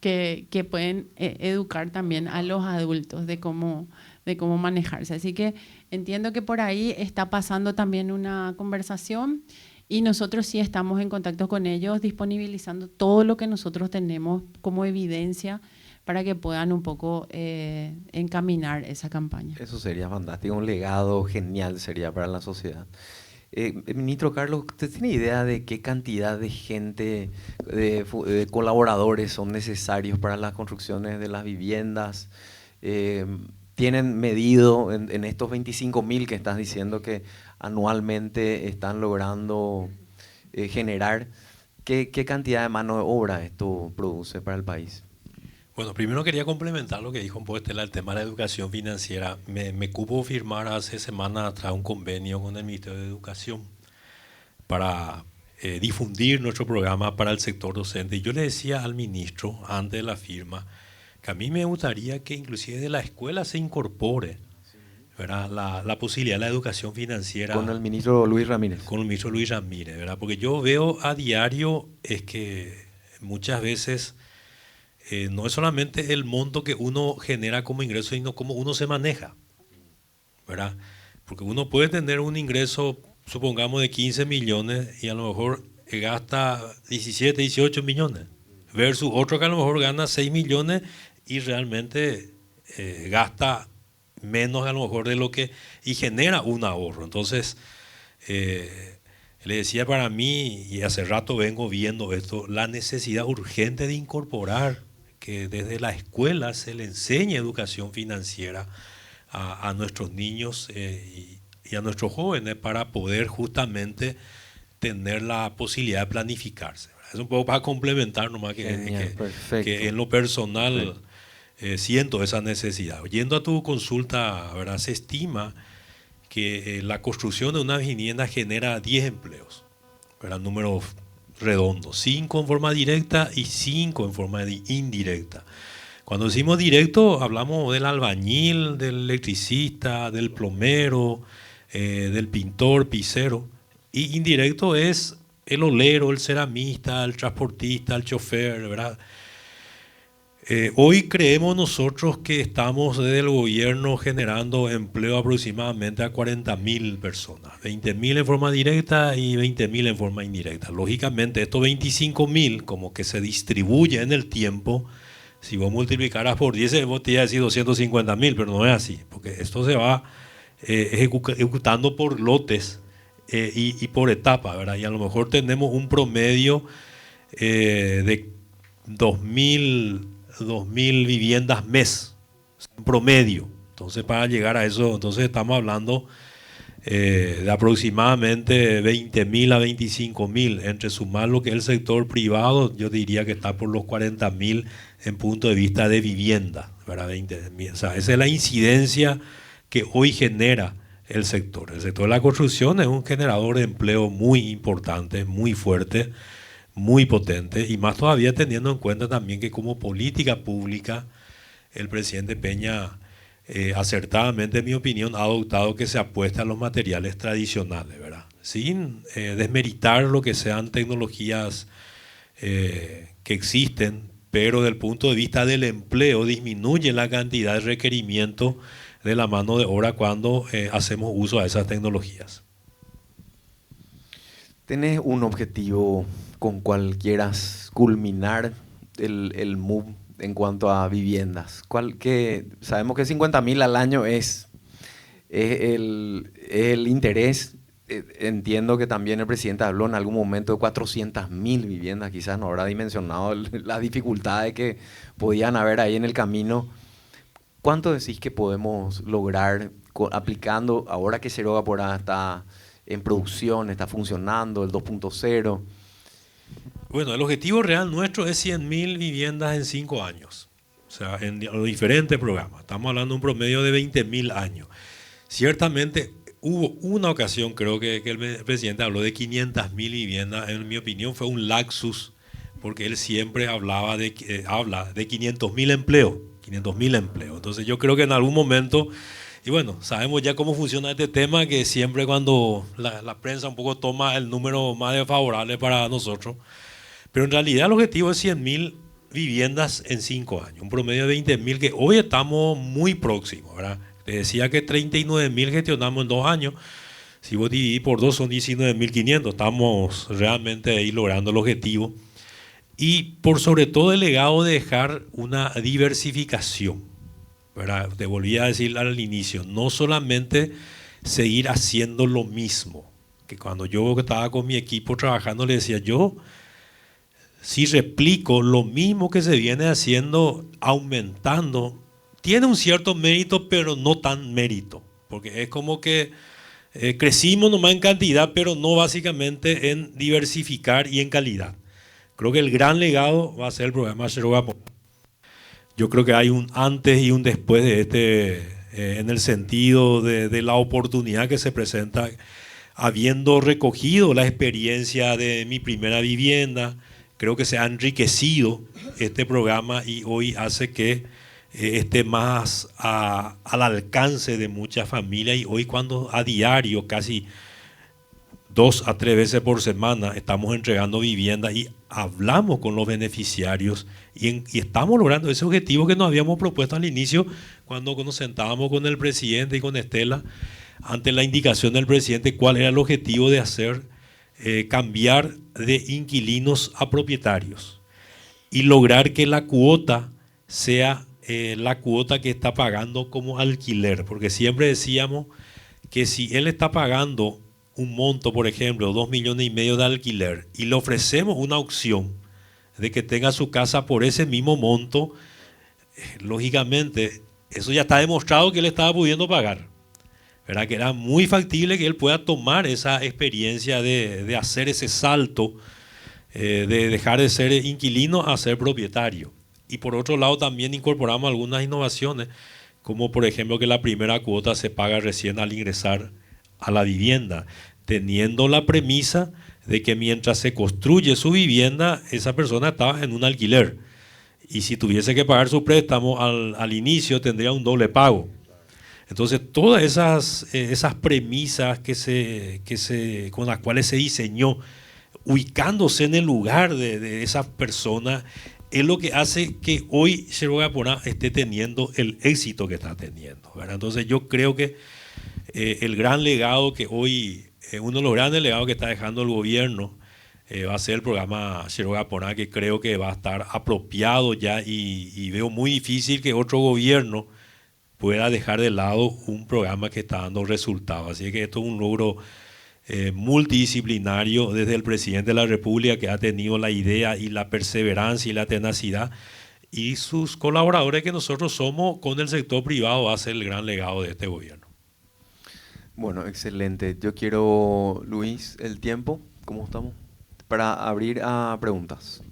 que pueden educar también a los adultos de cómo manejarse. Así que entiendo que por ahí está pasando también una conversación y nosotros sí estamos en contacto con ellos, disponibilizando todo lo que nosotros tenemos como evidencia para que puedan un poco encaminar esa campaña. Eso sería fantástico, un legado genial sería para la sociedad. Ministro Carlos, ¿usted tiene idea de qué cantidad de gente, de colaboradores son necesarios para las construcciones de las viviendas? ¿Tienen medido en estos 25.000 que estás diciendo que anualmente están logrando generar, qué cantidad de mano de obra esto produce para el país? Bueno, primero quería complementar lo que dijo un poco Estela, el tema de la educación financiera. Me cupo firmar hace semanas atrás un convenio con el Ministerio de Educación para difundir nuestro programa para el sector docente. Y yo le decía al ministro, antes de la firma, que a mí me gustaría que inclusive de la escuela se incorpore, ¿verdad?, la posibilidad de la educación financiera. Con el ministro Luis Ramírez. Con el ministro Luis Ramírez, ¿verdad? Porque yo veo a diario es que muchas veces... no es solamente el monto que uno genera como ingreso, sino cómo uno se maneja, ¿verdad? Porque uno puede tener un ingreso, supongamos, de 15 millones y a lo mejor gasta 17, 18 millones, versus otro que a lo mejor gana 6 millones y realmente gasta menos a lo mejor de lo que... y genera un ahorro. Entonces, le decía, para mí, y hace rato vengo viendo esto, la necesidad urgente de incorporar que desde la escuela se le enseñe educación financiera a nuestros niños y a nuestros jóvenes para poder justamente tener la posibilidad de planificarse, ¿verdad? Es un poco para complementar nomás que en lo personal siento esa necesidad. Yendo a tu consulta, ¿verdad?, se estima que la construcción de una vivienda genera 10 empleos, ¿verdad?, números redondos, 5 en forma directa y 5 en forma indirecta. Cuando decimos directo, hablamos del albañil, del electricista, del plomero, del pintor, pisero. Y indirecto es el olero, el ceramista, el transportista, el chofer, ¿verdad? Hoy creemos nosotros que estamos desde el gobierno generando empleo aproximadamente a 40.000 personas, 20.000 en forma directa y 20.000 en forma indirecta. Lógicamente estos 25.000 como que se distribuye en el tiempo. Si vos multiplicaras por 10, vos te iba a decir 250.000, pero no es así, porque esto se va ejecutando por lotes y por etapas, ¿verdad? Y a lo mejor tenemos un promedio de 2.000 viviendas mes, en promedio. Entonces, para llegar a eso, entonces estamos hablando de aproximadamente 20.000 a 25.000. Entre sumar lo que es el sector privado, yo diría que está por los 40.000 en punto de vista de vivienda, ¿verdad? 20.000. O sea, esa es la incidencia que hoy genera el sector. El sector de la construcción es un generador de empleo muy importante, muy fuerte, muy potente, y más todavía teniendo en cuenta también que como política pública el presidente Peña acertadamente, en mi opinión, ha adoptado que se apueste a los materiales tradicionales, ¿verdad? Sin desmeritar lo que sean tecnologías que existen, pero desde el punto de vista del empleo disminuye la cantidad de requerimiento de la mano de obra cuando hacemos uso de esas tecnologías. ¿Tenés un objetivo con cual quieras culminar el MOVE en cuanto a viviendas? Sabemos que 50.000 al año es el interés. Entiendo que también el presidente habló en algún momento de 400.000 viviendas, quizás no habrá dimensionado las dificultades que podían haber ahí en el camino. ¿Cuánto decís que podemos lograr aplicando, ahora que Cerro Porá está en producción, está funcionando, el 2.0? Bueno, el objetivo real nuestro es 100.000 viviendas en 5 años. O sea, en los diferentes programas. Estamos hablando de un promedio de 20.000 años. Ciertamente hubo una ocasión, creo que el presidente habló de 500.000 viviendas. En mi opinión fue un lapsus, porque él siempre habla de 500.000 empleos. 500.000 empleos. Entonces yo creo que en algún momento, y bueno, sabemos ya cómo funciona este tema, que siempre cuando la prensa un poco toma el número más desfavorable para nosotros, pero en realidad el objetivo es 100.000 viviendas en 5 años, un promedio de 20.000 que hoy estamos muy próximos, ¿verdad? Te decía que 39.000 gestionamos en 2 años, si vos dividís por 2 son 19.500, estamos realmente ahí logrando el objetivo. Y por sobre todo el legado de dejar una diversificación, ¿verdad? Te volví a decir al inicio, no solamente seguir haciendo lo mismo, que cuando yo estaba con mi equipo trabajando le decía yo, si replico lo mismo que se viene haciendo, aumentando, tiene un cierto mérito, pero no tan mérito, porque es como que crecimos nomás en cantidad, pero no básicamente en diversificar y en calidad. Creo que el gran legado va a ser el programa Cerro Porá. Yo creo que hay un antes y un después de en el sentido de la oportunidad que se presenta, habiendo recogido la experiencia de mi primera vivienda. Creo que se ha enriquecido este programa y hoy hace que esté más al alcance de muchas familias, y hoy cuando a diario, casi 2 a 3 veces por semana, estamos entregando viviendas y hablamos con los beneficiarios y estamos logrando ese objetivo que nos habíamos propuesto al inicio cuando nos sentábamos con el presidente y con Estela ante la indicación del presidente cuál era el objetivo de hacer cambiar de inquilinos a propietarios y lograr que la cuota sea la cuota que está pagando como alquiler, porque siempre decíamos que si él está pagando un monto, por ejemplo, 2,5 millones de alquiler, y le ofrecemos una opción de que tenga su casa por ese mismo monto, lógicamente eso ya está demostrado que él estaba pudiendo pagar, ¿verdad? Que era muy factible que él pueda tomar esa experiencia de hacer ese salto, de dejar de ser inquilino a ser propietario. Y por otro lado también incorporamos algunas innovaciones, como por ejemplo que la primera cuota se paga recién al ingresar a la vivienda, teniendo la premisa de que mientras se construye su vivienda, esa persona está en un alquiler. Y si tuviese que pagar su préstamo al inicio, tendría un doble pago. Entonces, todas esas premisas con las cuales se diseñó, ubicándose en el lugar de esas personas, es lo que hace que hoy Cerro Aporá esté teniendo el éxito que está teniendo, ¿verdad? Entonces yo creo que el gran legado que hoy, uno de los grandes legados que está dejando el gobierno, va a ser el programa Cerro Aporá, que creo que va a estar apropiado ya, y veo muy difícil que otro gobierno pueda dejar de lado un programa que está dando resultados. Así que esto es un logro multidisciplinario desde el presidente de la República, que ha tenido la idea y la perseverancia y la tenacidad, y sus colaboradores, que nosotros somos con el sector privado, va a ser el gran legado de este gobierno. Bueno, excelente. Yo quiero, Luis, el tiempo, ¿cómo estamos? Para abrir a preguntas.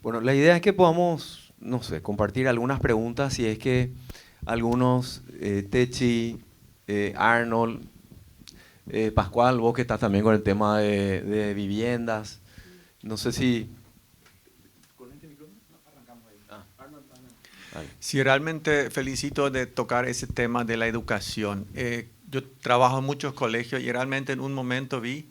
Bueno, la idea es que podamos, no sé, compartir algunas preguntas, si es que algunos, Techi, Arnold, Pascual, vos que estás también con el tema de viviendas, no sé si... ¿Con este micrófono? No, arrancamos ahí. Arnold también. Sí, realmente felicito de tocar ese tema de la educación. Yo trabajo en muchos colegios y realmente en un momento vi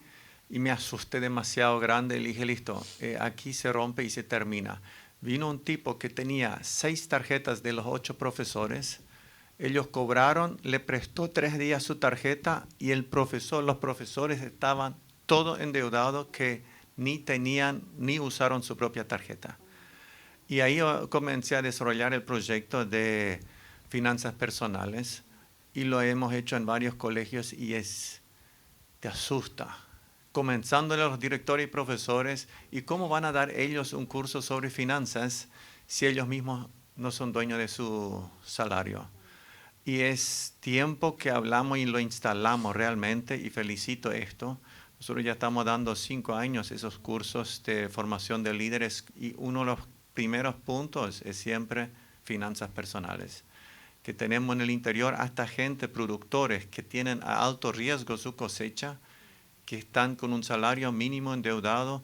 y me asusté demasiado grande y dije, listo, aquí se rompe y se termina. Vino un tipo que tenía 6 tarjetas de los 8 profesores. Ellos cobraron, le prestó 3 días su tarjeta y los profesores estaban todos endeudados, que ni tenían ni usaron su propia tarjeta. Y ahí comencé a desarrollar el proyecto de finanzas personales y lo hemos hecho en varios colegios y te asusta. Comenzándole a los directores y profesores, ¿y cómo van a dar ellos un curso sobre finanzas si ellos mismos no son dueños de su salario? Y es tiempo que hablamos y lo instalamos realmente, y felicito esto. Nosotros ya estamos dando 5 años esos cursos de formación de líderes, y uno de los primeros puntos es siempre finanzas personales. Que tenemos en el interior hasta gente, productores que tienen a alto riesgo su cosecha, que están con un salario mínimo endeudado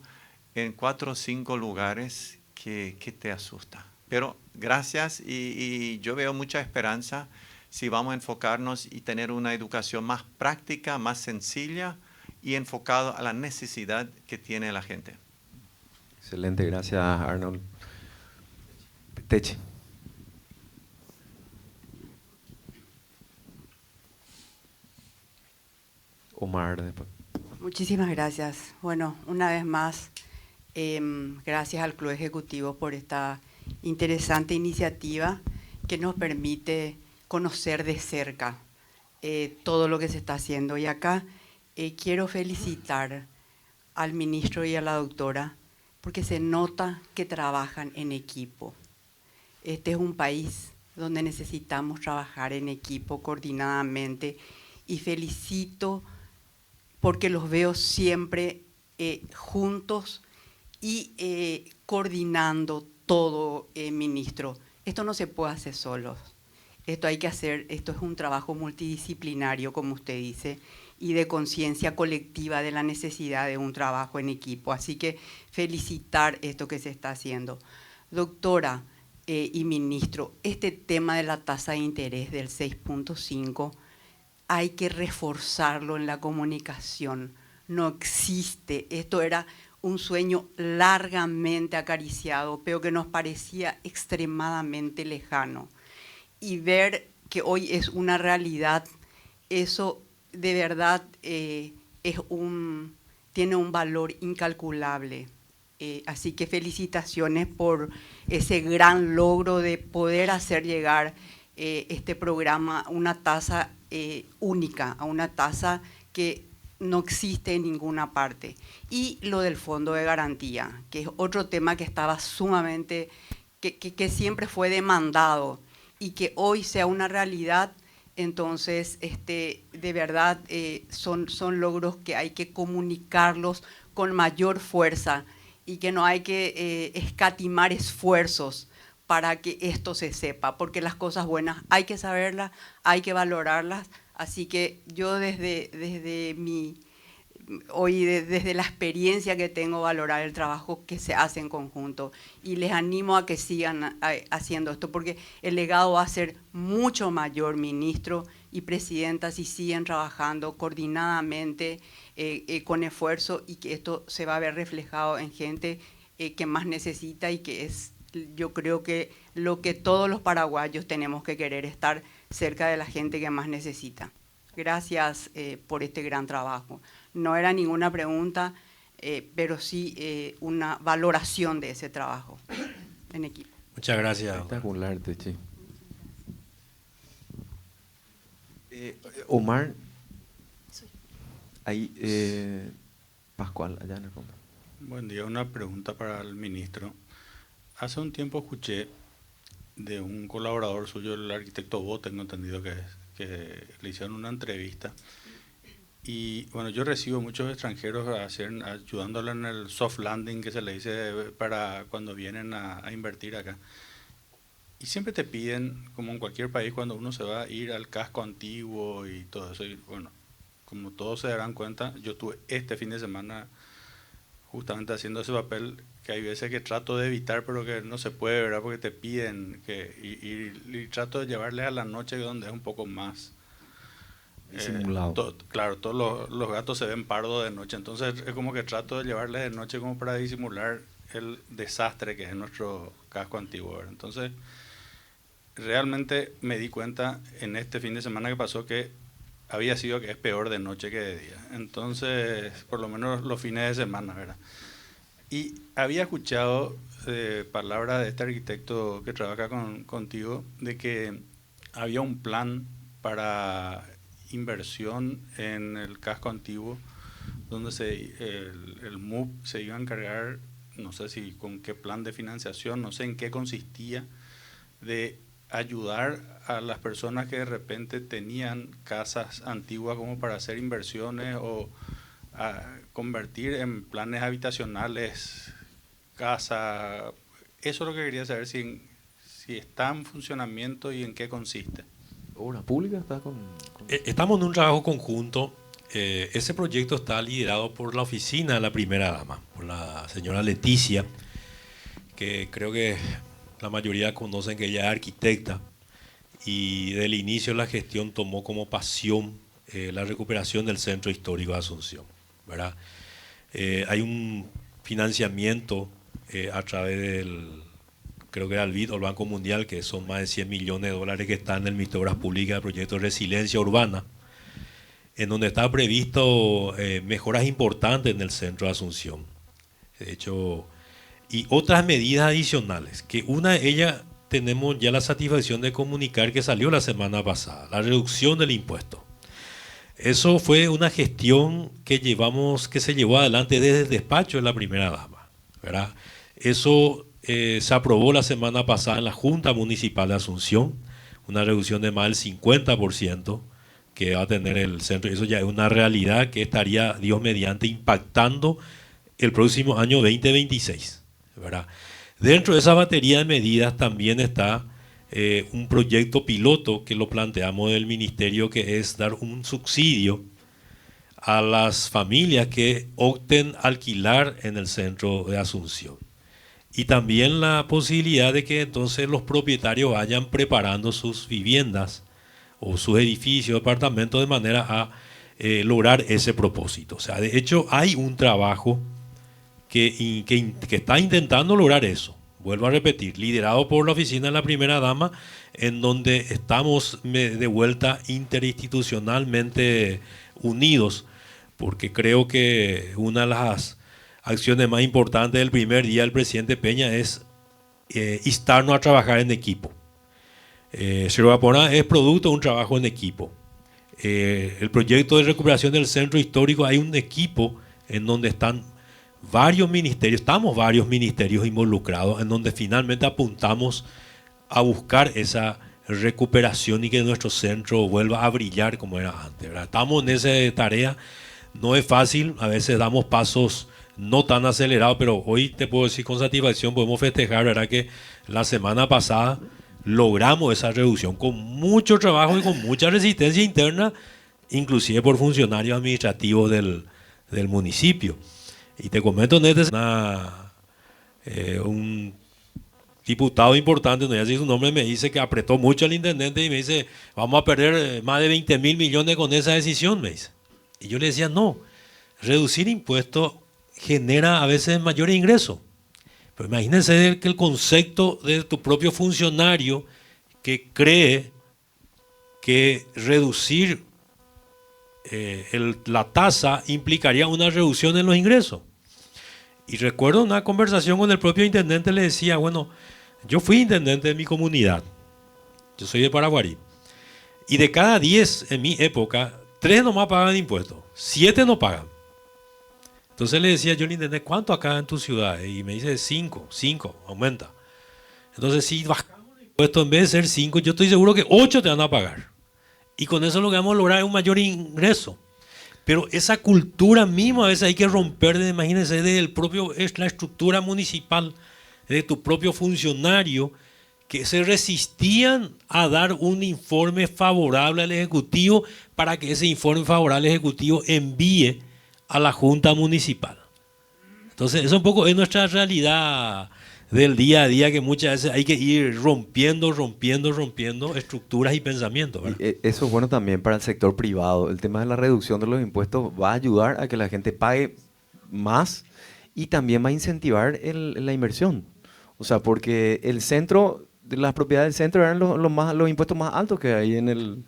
en 4 o 5 lugares que te asusta. Pero gracias, y yo veo mucha esperanza si vamos a enfocarnos y tener una educación más práctica, más sencilla y enfocado a la necesidad que tiene la gente. Excelente, gracias Arnold. Techi. Omar después. Muchísimas gracias. Bueno, una vez más, gracias al Club Ejecutivo por esta interesante iniciativa que nos permite conocer de cerca todo lo que se está haciendo. Y acá quiero felicitar al ministro y a la doctora, porque se nota que trabajan en equipo. Este es un país donde necesitamos trabajar en equipo, coordinadamente, y felicito porque los veo siempre juntos y coordinando todo, ministro. Esto no se puede hacer solos. Esto hay que hacer, esto es un trabajo multidisciplinario, como usted dice, y de conciencia colectiva de la necesidad de un trabajo en equipo. Así que felicitar esto que se está haciendo. Doctora y ministro, este tema de la tasa de interés del 6.5 hay que reforzarlo en la comunicación. No existe. Esto era un sueño largamente acariciado, pero que nos parecía extremadamente lejano. Y ver que hoy es una realidad, eso de verdad tiene un valor incalculable. Así que felicitaciones por ese gran logro de poder hacer llegar este programa a una tasa única, a una tasa que no existe en ninguna parte. Y lo del fondo de garantía, que es otro tema que estaba sumamente, que siempre fue demandado, y que hoy sea una realidad. Entonces, de verdad, son logros que hay que comunicarlos con mayor fuerza y que no hay que escatimar esfuerzos para que esto se sepa, porque las cosas buenas hay que saberlas, hay que valorarlas. Así que yo desde la experiencia que tengo, valorar el trabajo que se hace en conjunto, y les animo a que sigan haciendo esto, porque el legado va a ser mucho mayor, ministro y presidenta, si siguen trabajando coordinadamente, con esfuerzo, y que esto se va a ver reflejado en gente que más necesita y que es Yo creo que lo que todos los paraguayos tenemos que querer es estar cerca de la gente que más necesita. Gracias por este gran trabajo. No era ninguna pregunta, pero sí una valoración de ese trabajo en equipo. Muchas gracias. Espectacular, Techi. Omar, ahí, Pascual, allá en el fondo. Buen día, una pregunta para el ministro. Hace un tiempo escuché de un colaborador suyo, el arquitecto Bo, tengo entendido que le hicieron una entrevista. Y bueno, yo recibo muchos extranjeros ayudándole en el soft landing que se le dice para cuando vienen a invertir acá. Y siempre te piden, como en cualquier país, cuando uno se va a ir al casco antiguo y todo eso. Y bueno, como todos se darán cuenta, yo estuve este fin de semana justamente haciendo ese papel que hay veces que trato de evitar, pero que no se puede, ¿verdad? Porque te piden y trato de llevarles a la noche donde es un poco más disimulado. Claro, todos los gatos se ven pardos de noche, entonces es como que trato de llevarles de noche como para disimular el desastre que es nuestro casco antiguo, ¿verdad? Entonces, realmente me di cuenta en este fin de semana que pasó que había sido que es peor de noche que de día. Entonces, por lo menos los fines de semana, ¿verdad? Y había escuchado palabras de este arquitecto que trabaja contigo, de que había un plan para inversión en el casco antiguo, donde el MUP se iba a encargar, no sé si con qué plan de financiación, no sé en qué consistía, de ayudar a las personas que de repente tenían casas antiguas como para hacer inversiones o a convertir en planes habitacionales, casa. Eso es lo que quería saber, si está en funcionamiento y en qué consiste. ¿Obra pública está con...? Estamos en un trabajo conjunto. Ese proyecto está liderado por la oficina de la primera dama, por la señora Leticia, que creo que la mayoría conocen que ella es arquitecta, y del inicio de la gestión tomó como pasión la recuperación del centro histórico de Asunción, ¿verdad? Hay un financiamiento a través del, creo que era el BID o el Banco Mundial, que son más de 100 millones de dólares que están en el Ministerio de Obras Públicas del proyecto de resiliencia urbana, en donde está previsto mejoras importantes en el centro de Asunción. De hecho, y otras medidas adicionales, que una de ellas tenemos ya la satisfacción de comunicar que salió la semana pasada, la reducción del impuesto. Eso fue una gestión que se llevó adelante desde el despacho de la primera dama, ¿verdad? Eso se aprobó la semana pasada en la Junta Municipal de Asunción, una reducción de más del 50% que va a tener el centro. Eso ya es una realidad que estaría, Dios mediante, impactando el próximo año 2026, ¿verdad? Dentro de esa batería de medidas también está un proyecto piloto que lo planteamos del Ministerio, que es dar un subsidio a las familias que opten alquilar en el centro de Asunción. Y también la posibilidad de que entonces los propietarios vayan preparando sus viviendas o sus edificios, departamentos, de manera a lograr ese propósito. O sea, de hecho hay un trabajo que está intentando lograr eso. Vuelvo a repetir, liderado por la oficina de la primera dama, en donde estamos de vuelta interinstitucionalmente unidos, porque creo que una de las acciones más importantes del primer día del presidente Peña es instarnos a trabajar en equipo. Cerro Vapona es producto de un trabajo en equipo. El proyecto de recuperación del centro histórico, hay un equipo en donde están varios ministerios involucrados, en donde finalmente apuntamos a buscar esa recuperación y que nuestro centro vuelva a brillar como era antes, ¿verdad? Estamos en esa tarea, no es fácil, a veces damos pasos no tan acelerados, pero hoy te puedo decir con satisfacción, podemos festejar, ¿verdad?, que la semana pasada logramos esa reducción con mucho trabajo y con mucha resistencia interna, inclusive por funcionarios administrativos del municipio. Y te comento, un diputado importante, no voy a decir su nombre, me dice que apretó mucho al intendente y me dice, vamos a perder más de 20.000 millones con esa decisión, me dice. Y yo le decía, no, reducir impuestos genera a veces mayores ingresos, Pero imagínense que el concepto de tu propio funcionario que cree que reducir la tasa implicaría una reducción en los ingresos. Y recuerdo una conversación con el propio intendente, le decía, bueno, yo fui intendente de mi comunidad, yo soy de Paraguarí, y de cada 10 en mi época, 3 nomás pagan impuestos, 7 no pagan. Entonces le decía yo al intendente, ¿cuánto acá en tu ciudad? Y me dice 5, aumenta. Entonces si bajamos el impuesto, en vez de ser 5, yo estoy seguro que 8 te van a pagar. Y con eso lo que vamos a lograr es un mayor ingreso. Pero esa cultura misma a veces hay que romper, imagínense, es la estructura municipal, de tu propio funcionario, que se resistían a dar un informe favorable al Ejecutivo para que ese informe favorable al Ejecutivo envíe a la Junta Municipal. Entonces, eso un poco es nuestra realidad del día a día, que muchas veces hay que ir rompiendo estructuras y pensamientos, ¿verdad? Eso es bueno también para el sector privado. El tema de la reducción de los impuestos va a ayudar a que la gente pague más y también va a incentivar la inversión. O sea, porque el centro, las propiedades del centro eran los impuestos más altos que hay en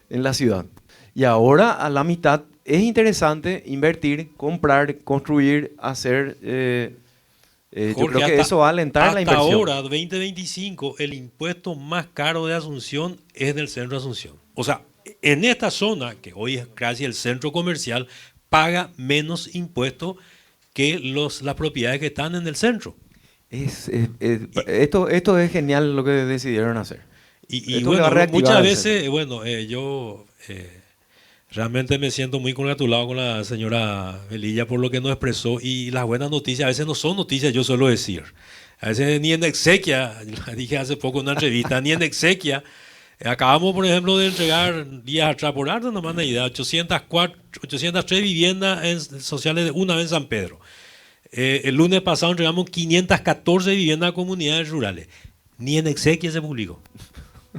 la ciudad. Y ahora a la mitad es interesante invertir, comprar, construir, hacer... Jorge, yo creo que eso va a alentar la inversión. Hasta ahora, 2025, el impuesto más caro de Asunción es del centro de Asunción. O sea, en esta zona, que hoy es casi el centro comercial, paga menos impuestos que las propiedades que están en el centro. Esto es genial lo que decidieron hacer. Y bueno, muchas veces, yo realmente me siento muy congratulado con la señora Velilla por lo que nos expresó, y las buenas noticias a veces no son noticias, yo suelo decir. A veces ni en exequia, dije hace poco en una entrevista, ni en exequia. Acabamos, por ejemplo, de entregar días atrás, por arte nomás una idea, 803 viviendas sociales de una vez en San Pedro. El lunes pasado entregamos 514 viviendas a comunidades rurales. Ni en exequia se publicó.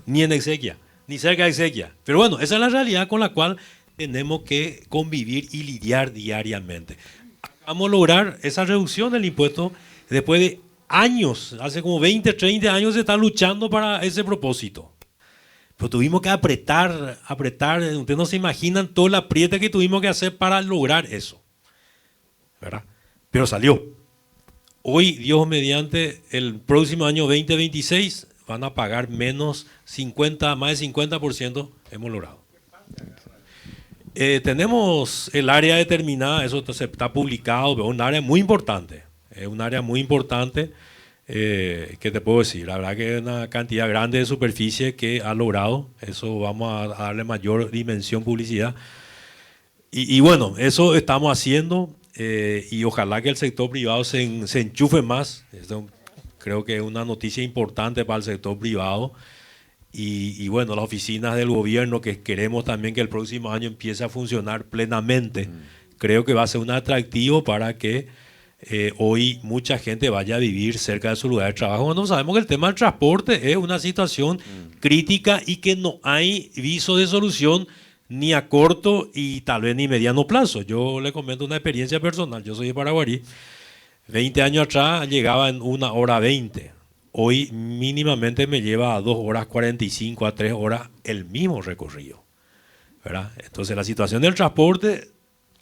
Ni en exequia. Ni cerca de exequia. Pero bueno, esa es la realidad con la cual tenemos que convivir y lidiar diariamente. Vamos a lograr esa reducción del impuesto después de años, hace como 20, 30 años se está luchando para ese propósito. Pero tuvimos que apretar. Ustedes no se imaginan todo el apriete que tuvimos que hacer para lograr eso, ¿verdad? Pero salió. Hoy, Dios mediante, el próximo año 2026 van a pagar más de 50% hemos logrado. Tenemos el área determinada, eso está publicado, pero es un área muy importante. Es un área muy importante, ¿qué te puedo decir? La verdad que es una cantidad grande de superficie que ha logrado. Eso vamos a darle mayor dimensión, publicidad. Y bueno, eso estamos haciendo. Y ojalá que el sector privado se enchufe más. Esto creo que es una noticia importante para el sector privado. Y bueno, las oficinas del gobierno, que queremos también que el próximo año empiece a funcionar plenamente, creo que va a ser un atractivo para que hoy mucha gente vaya a vivir cerca de su lugar de trabajo. Cuando sabemos que el tema del transporte es una situación crítica y que no hay viso de solución ni a corto y tal vez ni mediano plazo. Yo le comento una experiencia personal. Yo soy de Paraguarí. 20 años atrás llegaba en 1 hora 20. Hoy mínimamente me lleva a 2 horas 45 a 3 horas el mismo recorrido, ¿verdad? Entonces la situación del transporte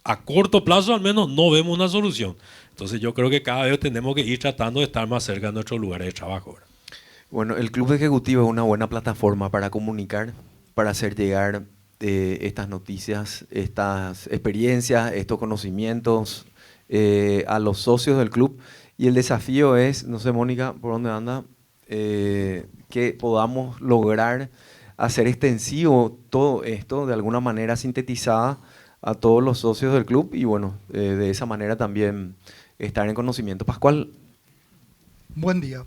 a corto plazo al menos no vemos una solución. Entonces yo creo que cada vez tenemos que ir tratando de estar más cerca de nuestros lugares de trabajo, ¿verdad? Bueno, el Club Ejecutivo es una buena plataforma para comunicar, para hacer llegar estas noticias, estas experiencias, estos conocimientos a los socios del club. Y el desafío es, no sé, Mónica, por dónde anda, que podamos lograr hacer extensivo todo esto de alguna manera sintetizada a todos los socios del club y bueno, de esa manera también estar en conocimiento. Pascual. Buen día.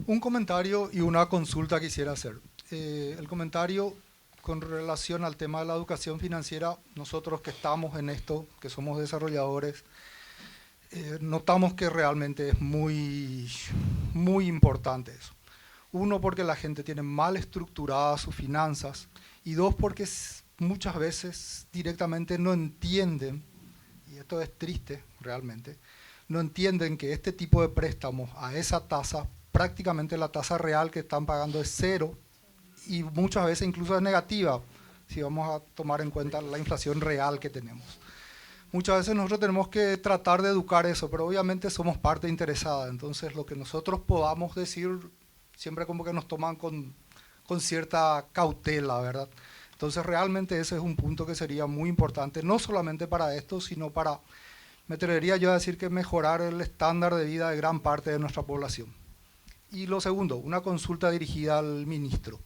Un comentario y una consulta quisiera hacer. El comentario con relación al tema de la educación financiera, nosotros que estamos en esto, que somos desarrolladores, notamos que realmente es muy importante eso. Uno, porque la gente tiene mal estructuradas sus finanzas, y dos, porque muchas veces directamente no entienden, y esto es triste realmente, no entienden que este tipo de préstamos a esa tasa, prácticamente la tasa real que están pagando es cero y muchas veces incluso es negativa, si vamos a tomar en cuenta la inflación real que tenemos. Muchas veces nosotros tenemos que tratar de educar eso, pero obviamente somos parte interesada, entonces lo que nosotros podamos decir siempre como que nos toman con cierta cautela, ¿verdad? Entonces realmente ese es un punto que sería muy importante, no solamente para esto, sino para, me atrevería yo a decir que mejorar el estándar de vida de gran parte de nuestra población. Y lo segundo, una consulta dirigida al ministro.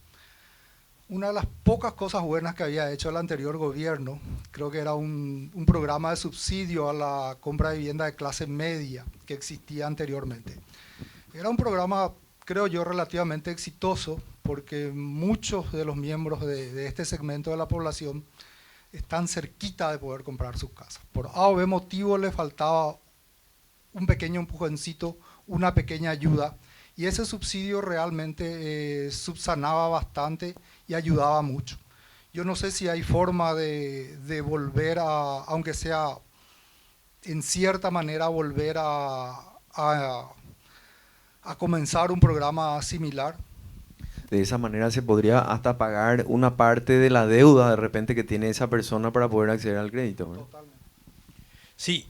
Una de las pocas cosas buenas que había hecho el anterior gobierno, creo que era un programa de subsidio a la compra de vivienda de clase media que existía anteriormente. Era un programa, creo yo, relativamente exitoso porque muchos de los miembros de este segmento de la población están cerquita de poder comprar sus casas. Por A o B motivo le faltaba un pequeño empujoncito, una pequeña ayuda, y ese subsidio realmente subsanaba bastante y ayudaba mucho. Yo no sé si hay forma de volver a, aunque sea en cierta manera, volver a comenzar un programa similar. De esa manera se podría hasta pagar una parte de la deuda de repente que tiene esa persona para poder acceder al crédito, ¿verdad? Totalmente. Sí,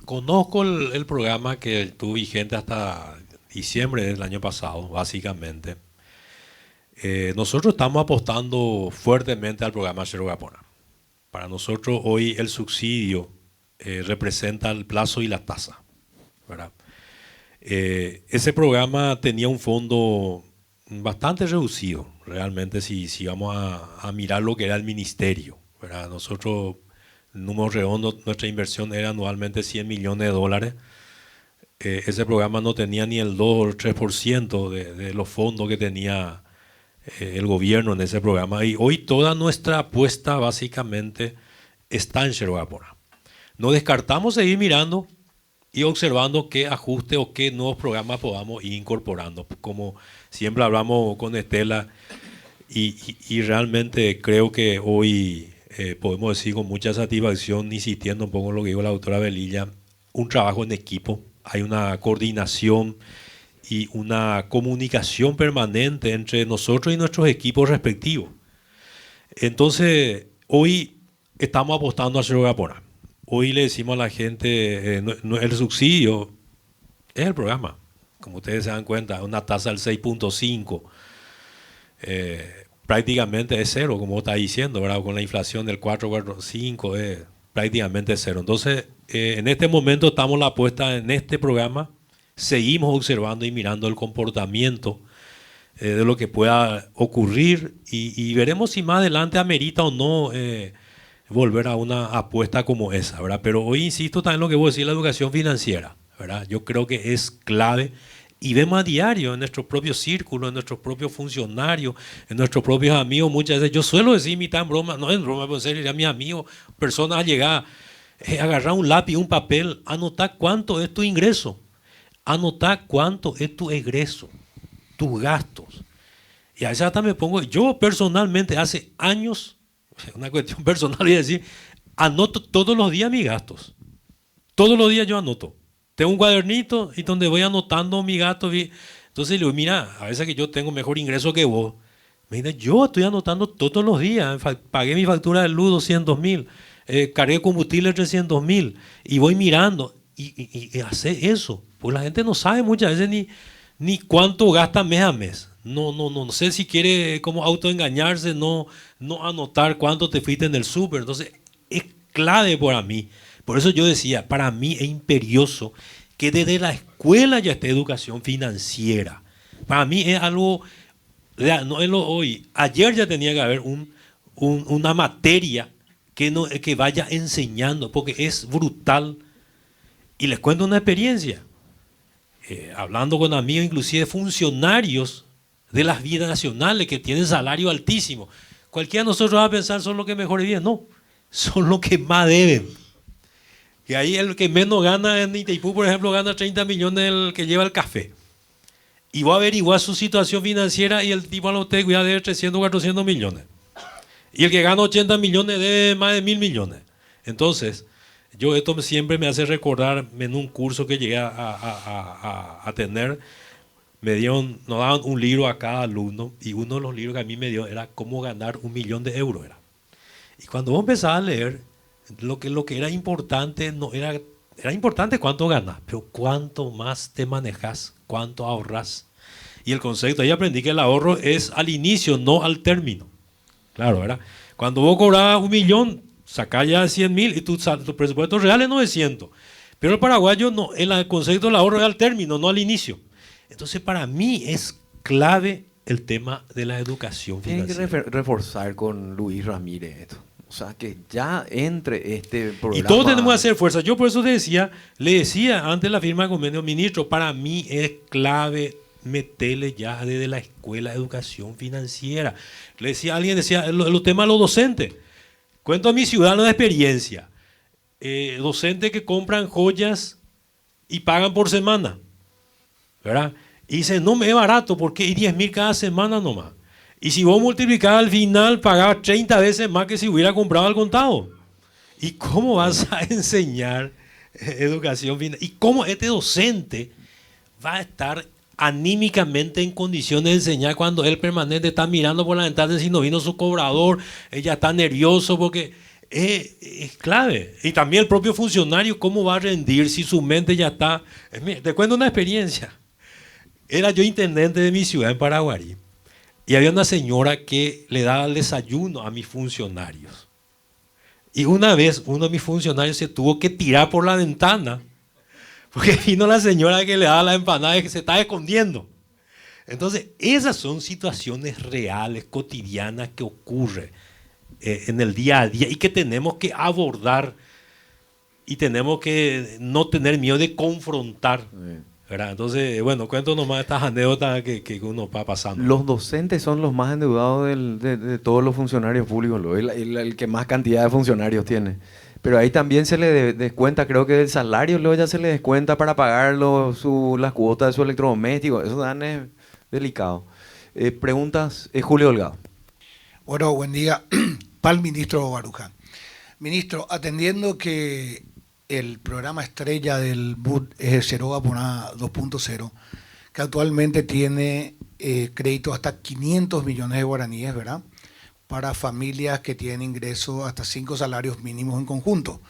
conozco el programa que estuvo vigente hasta diciembre del año pasado, básicamente. Nosotros estamos apostando fuertemente al programa Cero Gapona. Para nosotros hoy el subsidio representa el plazo y la tasa, ¿verdad? Ese programa tenía un fondo bastante reducido, realmente, si vamos a mirar lo que era el ministerio, ¿verdad? Nosotros, número redondo, nuestra inversión era anualmente $100 millones. Ese programa no tenía ni el 2 o el 3% de los fondos que tenía el gobierno en ese programa. Y hoy toda nuestra apuesta básicamente está en Cero Gapona. No descartamos seguir mirando y observando qué ajuste o qué nuevos programas podamos ir incorporando. Como siempre hablamos con Estela y realmente creo que hoy podemos decir con mucha satisfacción, insistiendo un poco en lo que dijo la doctora Velilla, un trabajo en equipo. Hay una coordinación y una comunicación permanente entre nosotros y nuestros equipos respectivos. Entonces, hoy estamos apostando a Cero Gapona. Hoy le decimos a la gente, el subsidio es el programa. Como ustedes se dan cuenta, una tasa del 6.5, prácticamente es cero, como está diciendo, ¿verdad? Con la inflación del 4.45 es prácticamente cero. Entonces, en este momento estamos la apuesta en este programa. Seguimos observando y mirando el comportamiento de lo que pueda ocurrir y veremos si más adelante amerita o no volver a una apuesta como esa, ¿verdad? Pero hoy insisto también en lo que voy a decir, la educación financiera, ¿verdad? Yo creo que es clave y vemos a diario en nuestros propios círculos, en nuestros propios funcionarios, en nuestros propios amigos. Muchas veces yo suelo decir mitad en broma, no en broma, pero en serio, a mis amigos, personas a llegar, agarrar un lápiz, un papel, anotar cuánto es tu ingreso. Anotar cuánto es tu egreso, tus gastos. Y a veces hasta me pongo, yo personalmente hace años, una cuestión personal, voy a decir, anoto todos los días mis gastos. Todos los días yo anoto. Tengo un cuadernito y donde voy anotando mis gastos. Entonces le digo, mira, a veces que yo tengo mejor ingreso que vos. Me dice, yo estoy anotando todos los días. Pagué mi factura de luz 200.000, cargué combustible 300.000 y voy mirando y hacer eso. Pues la gente no sabe muchas veces ni cuánto gasta mes a mes. No sé si quiere como autoengañarse, no anotar cuánto te fuiste en el súper. Entonces es clave para mí. Por eso yo decía, para mí es imperioso que desde la escuela ya esté educación financiera. Para mí es algo, no es lo hoy. Ayer ya tenía que haber una materia que vaya enseñando, porque es brutal. Y les cuento una experiencia. Hablando con amigos, inclusive funcionarios de las vidas nacionales que tienen salario altísimo. Cualquiera de nosotros va a pensar son los que mejor viven. No, son los que más deben. Y ahí el que menos gana en Itaipú, por ejemplo, gana 30 millones el que lleva el café. Y va a averiguar su situación financiera y el tipo a la usted cuida de 300 o 400 millones. Y el que gana 80 millones debe más de 1.000 millones. Entonces, Esto siempre me hace recordar en un curso que llegué a tener, nos daban un libro a cada alumno y uno de los libros que a mí me dio era cómo ganar 1.000.000 de euros. Y cuando vos empezabas a leer, lo que era importante no era importante cuánto ganas, pero cuánto más te manejas, cuánto ahorras. Y el concepto, ahí aprendí que el ahorro es al inicio, no al término. Claro, ¿verdad? Cuando vos cobrabas 1.000.000, sacás ya 100.000 y tu presupuesto real es 900. Pero el paraguayo, no, el concepto del ahorro es al término, no al inicio. Entonces, para mí es clave el tema de la educación financiera. Tienen que reforzar con Luis Ramírez esto. O sea, que ya entre este programa. Y todos tenemos que hacer fuerza. Yo por eso le decía antes de la firma del convenio, ministro, para mí es clave meterle ya desde la escuela educación financiera. Alguien decía, los temas de los docentes. Cuento a mi ciudadano de experiencia. Docentes que compran joyas y pagan por semana, ¿verdad? Y dicen, no me es barato porque hay 10.000 cada semana nomás. Y si vos multiplicás al final, pagabas 30 veces más que si hubiera comprado al contado. ¿Y cómo vas a enseñar educación financiera? ¿Y cómo este docente va a estar anímicamente en condiciones de enseñar cuando él permanente está mirando por la ventana si no vino su cobrador, ella está nervioso porque es clave? Y también el propio funcionario, ¿cómo va a rendir si su mente ya está? Te cuento una experiencia. Era yo intendente de mi ciudad en Paraguarí y había una señora que le daba el desayuno a mis funcionarios. Y una vez uno de mis funcionarios se tuvo que tirar por la ventana porque vino la señora que le daba la empanada y que se estaba escondiendo. Entonces, esas son situaciones reales, cotidianas que ocurren en el día a día y que tenemos que abordar y tenemos que no tener miedo de confrontar. ¿Verdad? Entonces, bueno, cuento nomás estas anécdotas que uno va pasando. Los docentes son los más endeudados de todos los funcionarios públicos, el que más cantidad de funcionarios tiene. Pero ahí también se le descuenta, creo que del salario luego ya se le descuenta para pagar las cuotas de su electrodoméstico. Eso dan es delicado. Preguntas, Julio Holgado. Bueno, buen día para el ministro Baruja. Ministro, atendiendo que el programa estrella del BUD es el Ceroga Puná 2.0, que actualmente tiene crédito hasta 500 millones de guaraníes, ¿verdad?, para familias que tienen ingresos hasta 5 salarios mínimos en conjunto.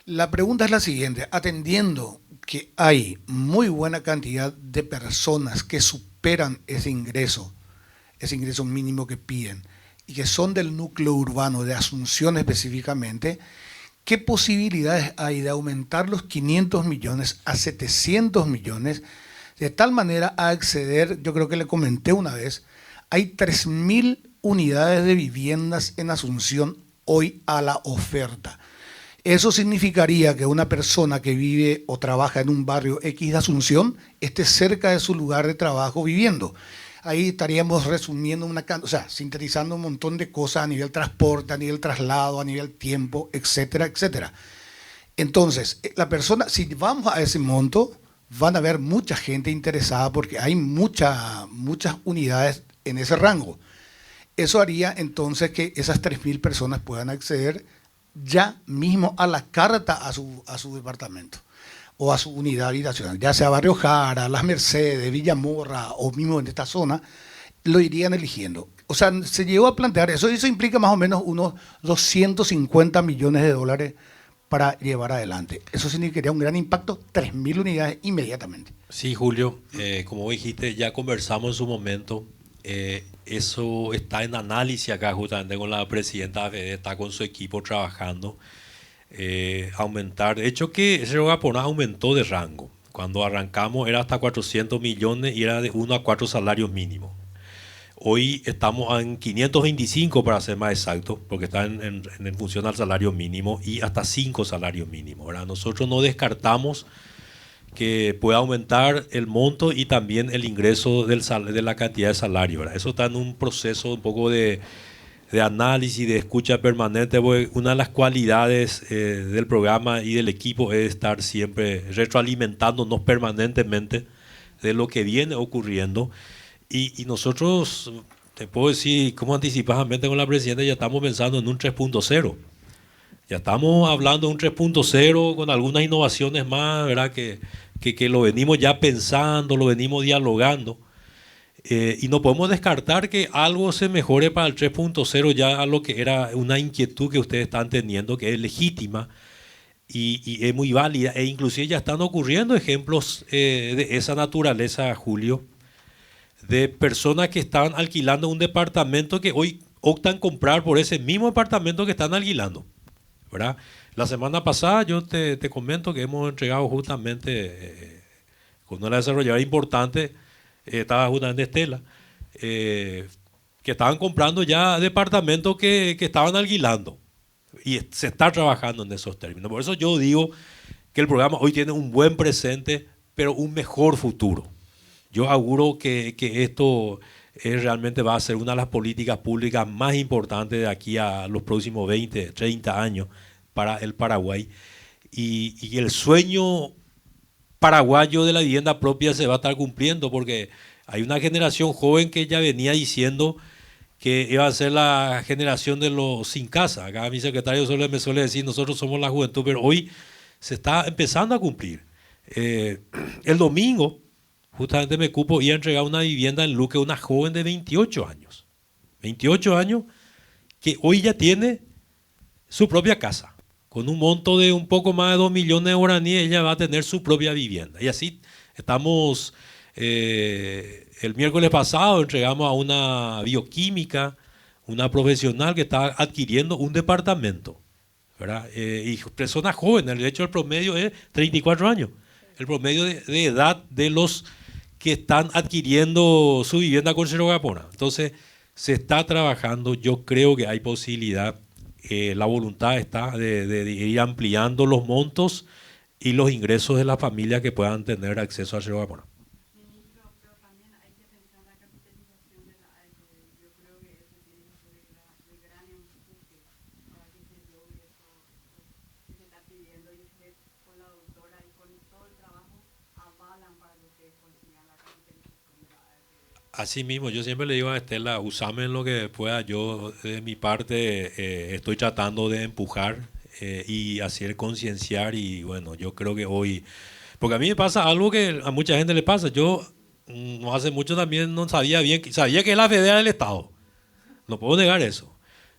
La pregunta es la siguiente: atendiendo que hay muy buena cantidad de personas que superan ese ingreso mínimo que piden, y que son del núcleo urbano de Asunción específicamente, ¿qué posibilidades hay de aumentar los 500 millones a 700 millones, de tal manera a acceder? Yo creo que le comenté una vez, hay 3.000 unidades de viviendas en Asunción hoy a la oferta. Eso significaría que una persona que vive o trabaja en un barrio X de Asunción esté cerca de su lugar de trabajo viviendo. Ahí estaríamos resumiendo sintetizando un montón de cosas a nivel transporte, a nivel traslado, a nivel tiempo, etcétera, etcétera. Entonces, la persona, si vamos a ese monto, van a haber mucha gente interesada porque hay muchas unidades en ese rango. Eso haría entonces que esas 3.000 personas puedan acceder ya mismo a la carta a su departamento o a su unidad habitacional, ya sea Barrio Jara, Las Mercedes, Villamorra o mismo en esta zona, lo irían eligiendo. O sea, se llegó a plantear eso implica más o menos unos 250 millones de dólares para llevar adelante. Eso significaría un gran impacto, 3.000 unidades inmediatamente. Sí, Julio, como dijiste, ya conversamos en su momento. Eso está en análisis acá justamente con la presidenta FED, está con su equipo trabajando, aumentar. De hecho que Ceroga Puná aumentó de rango. Cuando arrancamos era hasta 400 millones y era de 1 a 4 salarios mínimos. Hoy estamos en 525 para ser más exacto, porque está en función al salario mínimo y hasta 5 salarios mínimos, ¿verdad? Nosotros no descartamos que pueda aumentar el monto y también el ingreso de la cantidad de salario, ¿verdad? Eso está en un proceso un poco de análisis, de escucha permanente, porque una de las cualidades del programa y del equipo es estar siempre retroalimentándonos permanentemente de lo que viene ocurriendo. Y nosotros, te puedo decir, como anticipadamente con la presidenta, ya estamos pensando en un 3.0. Ya estamos hablando de un 3.0 con algunas innovaciones más, ¿verdad? Que lo venimos ya pensando, lo venimos dialogando. Y no podemos descartar que algo se mejore para el 3.0 ya a lo que era una inquietud que ustedes están teniendo, que es legítima y es muy válida. E inclusive ya están ocurriendo ejemplos de esa naturaleza, Julio, de personas que estaban alquilando un departamento que hoy optan comprar por ese mismo departamento que están alquilando, ¿verdad? La semana pasada yo te comento que hemos entregado justamente con una desarrolladora importante, estaba justamente Estela, que estaban comprando ya departamentos que estaban alquilando y se está trabajando en esos términos. Por eso yo digo que el programa hoy tiene un buen presente, pero un mejor futuro. Yo auguro que esto realmente va a ser una de las políticas públicas más importantes de aquí a los próximos 20, 30 años para el Paraguay. Y el sueño paraguayo de la vivienda propia se va a estar cumpliendo, porque hay una generación joven que ya venía diciendo que iba a ser la generación de los sin casa. Acá mi secretario me suele decir, nosotros somos la juventud, pero hoy se está empezando a cumplir. El domingo, justamente me cupo ir a entregar una vivienda en Luque a una joven de 28 años. 28 años que hoy ya tiene su propia casa. Con un monto de un poco más de 2 millones de guaraníes, ella va a tener su propia vivienda. Y así estamos, el miércoles pasado entregamos a una bioquímica, una profesional que está adquiriendo un departamento, ¿verdad? Y personas jóvenes, de hecho el promedio es 34 años. El promedio de edad de los que están adquiriendo su vivienda con Cerro Gapona. Entonces, se está trabajando, yo creo que hay posibilidad. La voluntad está de ir ampliando los montos y los ingresos de las familias que puedan tener acceso a Cerro Gapona. Ministro, pero también hay que pensar la capitalización de la AFD. Yo creo que ese tiene que ser el gran empuje para que se logre eso que se está pidiendo, y usted con la doctora y con todo el trabajo avalan para que ustedes consigan la capitalización de la AFD. Así mismo, yo siempre le digo a Estela, usame en lo que pueda. Yo, de mi parte, estoy tratando de empujar y hacer concienciar. Y bueno, yo creo que hoy, porque a mí me pasa algo que a mucha gente le pasa. Yo no hace mucho también no sabía bien, sabía que es la federal del Estado, no puedo negar eso,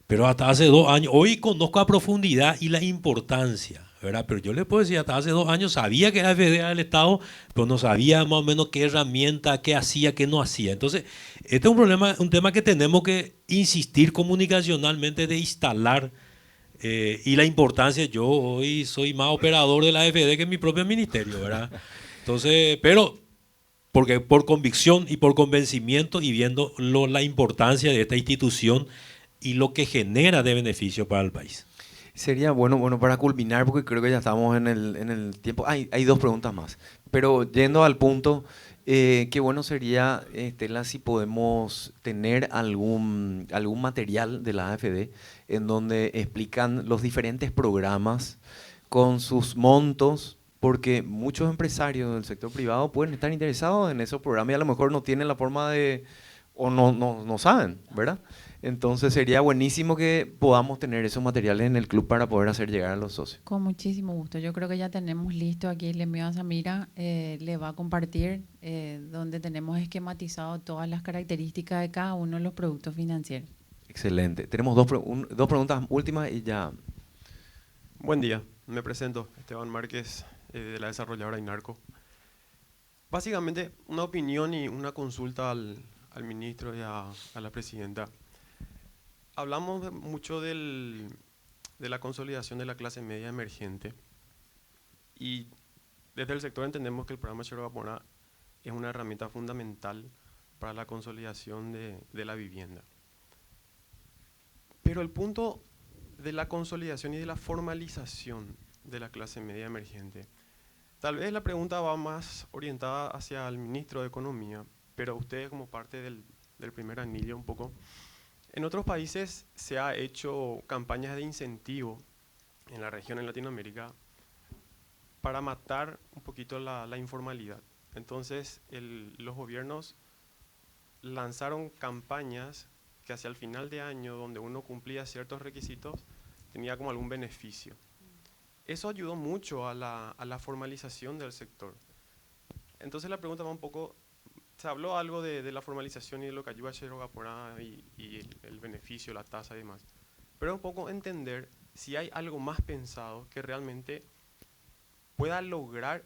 pero hasta hace 2 años, hoy conozco a profundidad y la importancia, ¿verdad? Pero yo le puedo decir, hasta hace 2 años sabía que era federal del Estado, pero no sabía más o menos qué herramienta, qué hacía, qué no hacía. Entonces, este es un problema, un tema que tenemos que insistir comunicacionalmente de instalar, y la importancia. Yo hoy soy más operador de la AFD que en mi propio ministerio, ¿verdad? Entonces, pero porque por convicción y por convencimiento y viendo la importancia de esta institución y lo que genera de beneficio para el país. Sería bueno para culminar, porque creo que ya estamos en el tiempo. Hay 2 preguntas más, pero yendo al punto, qué bueno sería, Estela, si podemos tener algún material de la AFD en donde explican los diferentes programas con sus montos, porque muchos empresarios del sector privado pueden estar interesados en esos programas y a lo mejor no tienen la forma de, o no saben, ¿verdad? Entonces sería buenísimo que podamos tener esos materiales en el club para poder hacer llegar a los socios. Con muchísimo gusto. Yo creo que ya tenemos listo aquí, le envío a Samira, le va a compartir donde tenemos esquematizado todas las características de cada uno de los productos financieros. Excelente. Tenemos 2 preguntas últimas y ya. Buen día, me presento, Esteban Márquez, de la desarrolladora Inarco. Básicamente, una opinión y una consulta al ministro y a la presidenta. Hablamos mucho de la consolidación de la clase media emergente y desde el sector entendemos que el programa Cerro Gapona es una herramienta fundamental para la consolidación de la vivienda. Pero el punto de la consolidación y de la formalización de la clase media emergente, tal vez la pregunta va más orientada hacia el ministro de Economía, pero ustedes como parte del primer anillo un poco. En otros países se ha hecho campañas de incentivo en la región, en Latinoamérica, para matar un poquito la informalidad. Entonces, los gobiernos lanzaron campañas que hacia el final de año, donde uno cumplía ciertos requisitos, tenía como algún beneficio. Eso ayudó mucho a la formalización del sector. Entonces la pregunta va un poco, se habló algo de la formalización y de lo que ayuda a Xerogaporá y el beneficio, la tasa y demás. Pero un poco entender si hay algo más pensado que realmente pueda lograr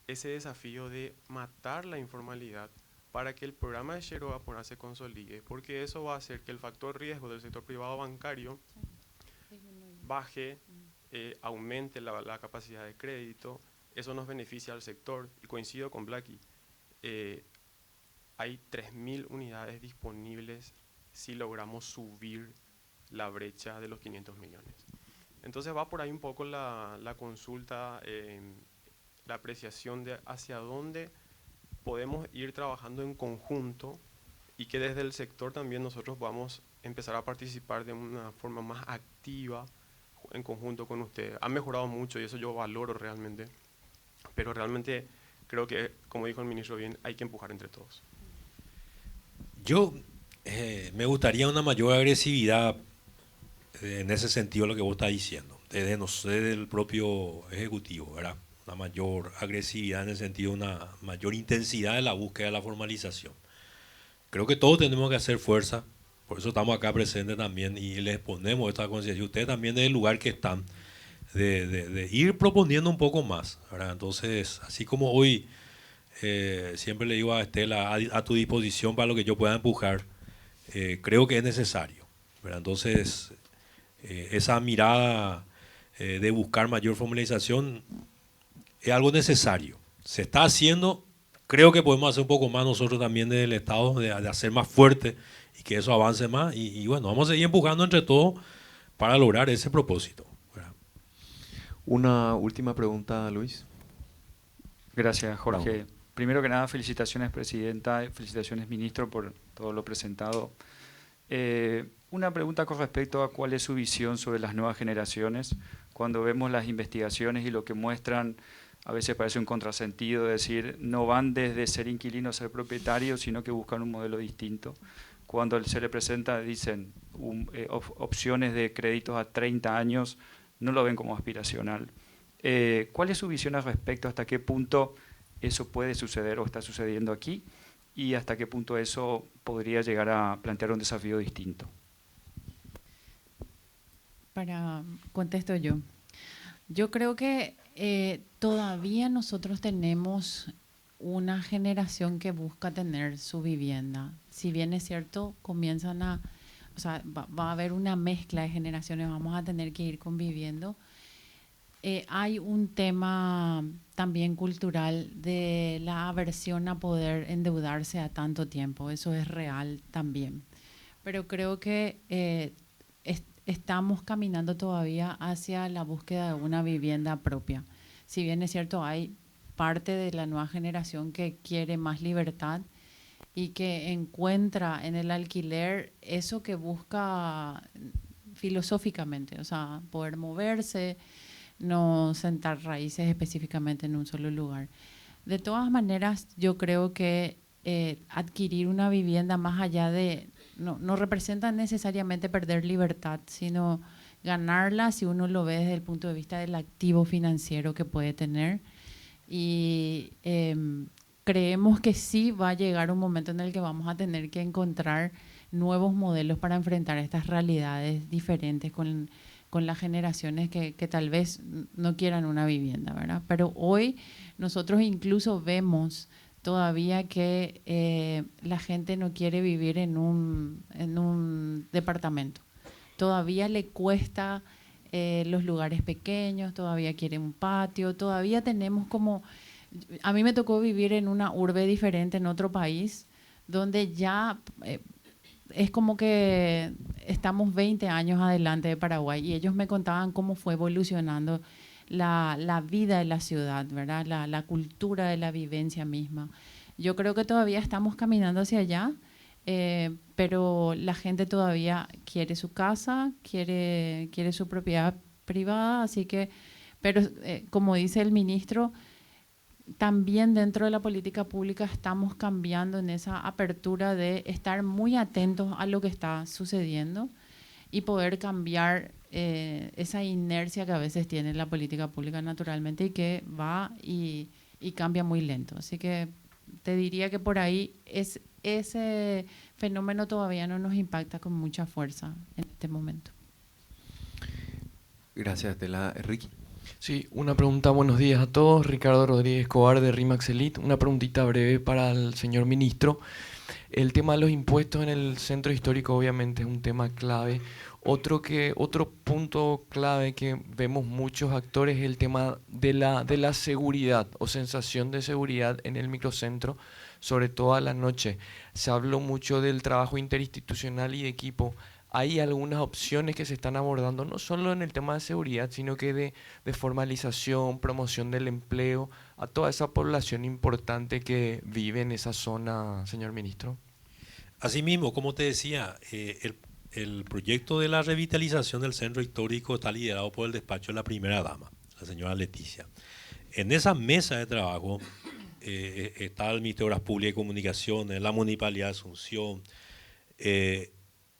ese desafío de matar la informalidad para que el programa de Xerogaporá se consolide, porque eso va a hacer que el factor riesgo del sector privado bancario baje, aumente la capacidad de crédito. Eso nos beneficia al sector, y coincido con Blacky. Hay 3.000 unidades disponibles si logramos subir la brecha de los 500 millones. Entonces va por ahí un poco la consulta, la apreciación de hacia dónde podemos ir trabajando en conjunto y que desde el sector también nosotros vamos a empezar a participar de una forma más activa en conjunto con ustedes. Ha mejorado mucho y eso yo valoro realmente, pero realmente creo que, como dijo el ministro bien, hay que empujar entre todos. Yo me gustaría una mayor agresividad en ese sentido, lo que vos estás diciendo, desde no sé, del propio Ejecutivo, ¿verdad? Una mayor agresividad en el sentido de una mayor intensidad de la búsqueda de la formalización. Creo que todos tenemos que hacer fuerza, por eso estamos acá presentes también y les ponemos esta conciencia. Ustedes también desde el lugar que están, de ir proponiendo un poco más, ¿verdad? Entonces, así como hoy siempre le digo a Estela, a tu disposición para lo que yo pueda empujar, creo que es necesario, ¿verdad? Entonces, esa mirada de buscar mayor formalización es algo necesario. Se está haciendo, creo que podemos hacer un poco más nosotros también desde el Estado, de hacer más fuerte y que eso avance más. Y bueno, vamos a seguir empujando entre todos para lograr ese propósito, ¿verdad? Una última pregunta, Luis. Gracias, Jorge. Bravo. Primero que nada, felicitaciones, Presidenta, felicitaciones, Ministro, por todo lo presentado. Una pregunta con respecto a cuál es su visión sobre las nuevas generaciones. Cuando vemos las investigaciones y lo que muestran, a veces parece un contrasentido, decir, no van desde ser inquilino a ser propietario, sino que buscan un modelo distinto. Cuando se le presenta, dicen, opciones de créditos a 30 años, no lo ven como aspiracional. ¿Cuál es su visión al respecto? ¿Hasta qué punto eso puede suceder o está sucediendo aquí? ¿Y hasta qué punto eso podría llegar a plantear un desafío distinto? Contesto yo. Yo creo que todavía nosotros tenemos una generación que busca tener su vivienda. Si bien es cierto, va a haber una mezcla de generaciones, vamos a tener que ir conviviendo. Hay un tema también cultural de la aversión a poder endeudarse a tanto tiempo. Eso es real también. Pero creo que estamos caminando todavía hacia la búsqueda de una vivienda propia. Si bien es cierto, hay parte de la nueva generación que quiere más libertad y que encuentra en el alquiler eso que busca filosóficamente, o sea, poder moverse, no sentar raíces específicamente en un solo lugar. De todas maneras, yo creo que adquirir una vivienda más allá de... No representa necesariamente perder libertad, sino ganarla si uno lo ve desde el punto de vista del activo financiero que puede tener. Y creemos que sí va a llegar un momento en el que vamos a tener que encontrar nuevos modelos para enfrentar estas realidades diferentes con las generaciones que tal vez no quieran una vivienda, ¿verdad? Pero hoy nosotros incluso vemos todavía que la gente no quiere vivir en un departamento. Todavía le cuesta los lugares pequeños, todavía quiere un patio, todavía tenemos como... A mí me tocó vivir en una urbe diferente en otro país, donde ya es como que estamos 20 años adelante de Paraguay y ellos me contaban cómo fue evolucionando la vida de la ciudad, ¿verdad? La cultura de la vivencia misma. Yo creo que todavía estamos caminando hacia allá, pero la gente todavía quiere su casa, quiere su propiedad privada, así que, pero como dice el ministro, también dentro de la política pública estamos cambiando en esa apertura de estar muy atentos a lo que está sucediendo y poder cambiar esa inercia que a veces tiene la política pública naturalmente y que va y cambia muy lento. Así que te diría que por ahí ese fenómeno todavía no nos impacta con mucha fuerza en este momento. Gracias, Estela. Ricky. Sí, una pregunta, buenos días a todos. Ricardo Rodríguez Escobar de RIMAX Elite. Una preguntita breve para el señor ministro. El tema de los impuestos en el centro histórico obviamente es un tema clave. Otro punto clave que vemos muchos actores es el tema de la seguridad o sensación de seguridad en el microcentro, sobre todo a la noche. Se habló mucho del trabajo interinstitucional y de equipo. Hay algunas opciones que se están abordando, no solo en el tema de seguridad, sino que de formalización, promoción del empleo, a toda esa población importante que vive en esa zona, señor ministro. Asimismo, como te decía, el proyecto de la revitalización del centro histórico está liderado por el despacho de la primera dama, la señora Leticia. En esa mesa de trabajo está el Ministerio de Obras Públicas y Comunicaciones, la Municipalidad de Asunción,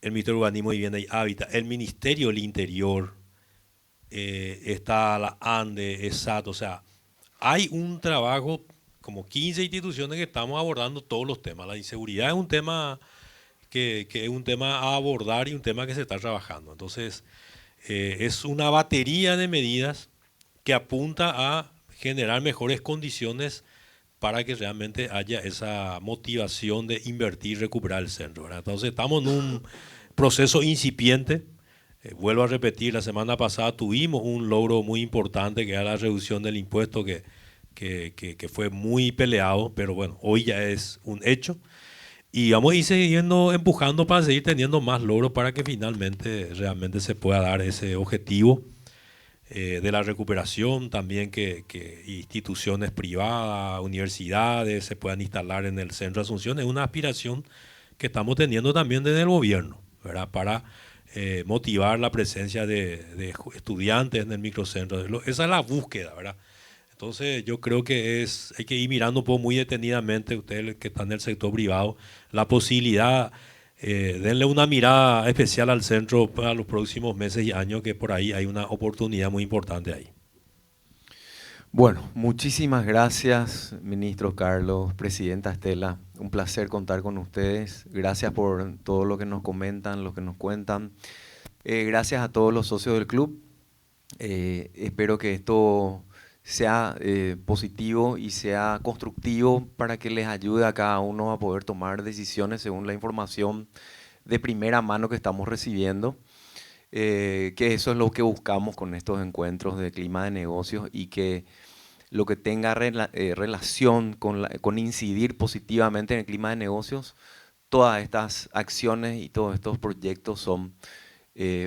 el Ministerio de Urbanismo, Vivienda y Hábitat, el Ministerio del Interior, está la ANDE, ESAT, o sea, hay un trabajo, como 15 instituciones que estamos abordando todos los temas. La inseguridad es un tema que es un tema a abordar y un tema que se está trabajando. Entonces, es una batería de medidas que apunta a generar mejores condiciones para que realmente haya esa motivación de invertir y recuperar el centro, ¿verdad? Entonces estamos en un proceso incipiente. Vuelvo a repetir, la semana pasada tuvimos un logro muy importante que era la reducción del impuesto que fue muy peleado, pero bueno, hoy ya es un hecho. Y vamos a ir siguiendo empujando para seguir teniendo más logros para que finalmente realmente se pueda dar ese objetivo de la recuperación, también que instituciones privadas, universidades se puedan instalar en el centro de Asunción. Es una aspiración que estamos teniendo también desde el gobierno, ¿verdad? Para motivar la presencia de estudiantes en el microcentro. Esa es la búsqueda, ¿verdad? Entonces yo creo que hay que ir mirando un poco muy detenidamente, ustedes que están en el sector privado, la posibilidad. Denle una mirada especial al centro para los próximos meses y años, que por ahí hay una oportunidad muy importante ahí. Bueno, muchísimas gracias, ministro Carlos, presidenta Estela. Un placer contar con ustedes. Gracias por todo lo que nos comentan, lo que nos cuentan. Gracias a todos los socios del club. Espero que esto sea positivo y sea constructivo para que les ayude a cada uno a poder tomar decisiones según la información de primera mano que estamos recibiendo, que eso es lo que buscamos con estos encuentros de clima de negocios y que lo que tenga relación con incidir positivamente en el clima de negocios, todas estas acciones y todos estos proyectos son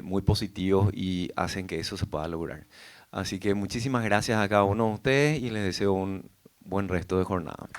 muy positivos y hacen que eso se pueda lograr. Así que muchísimas gracias a cada uno de ustedes y les deseo un buen resto de jornada.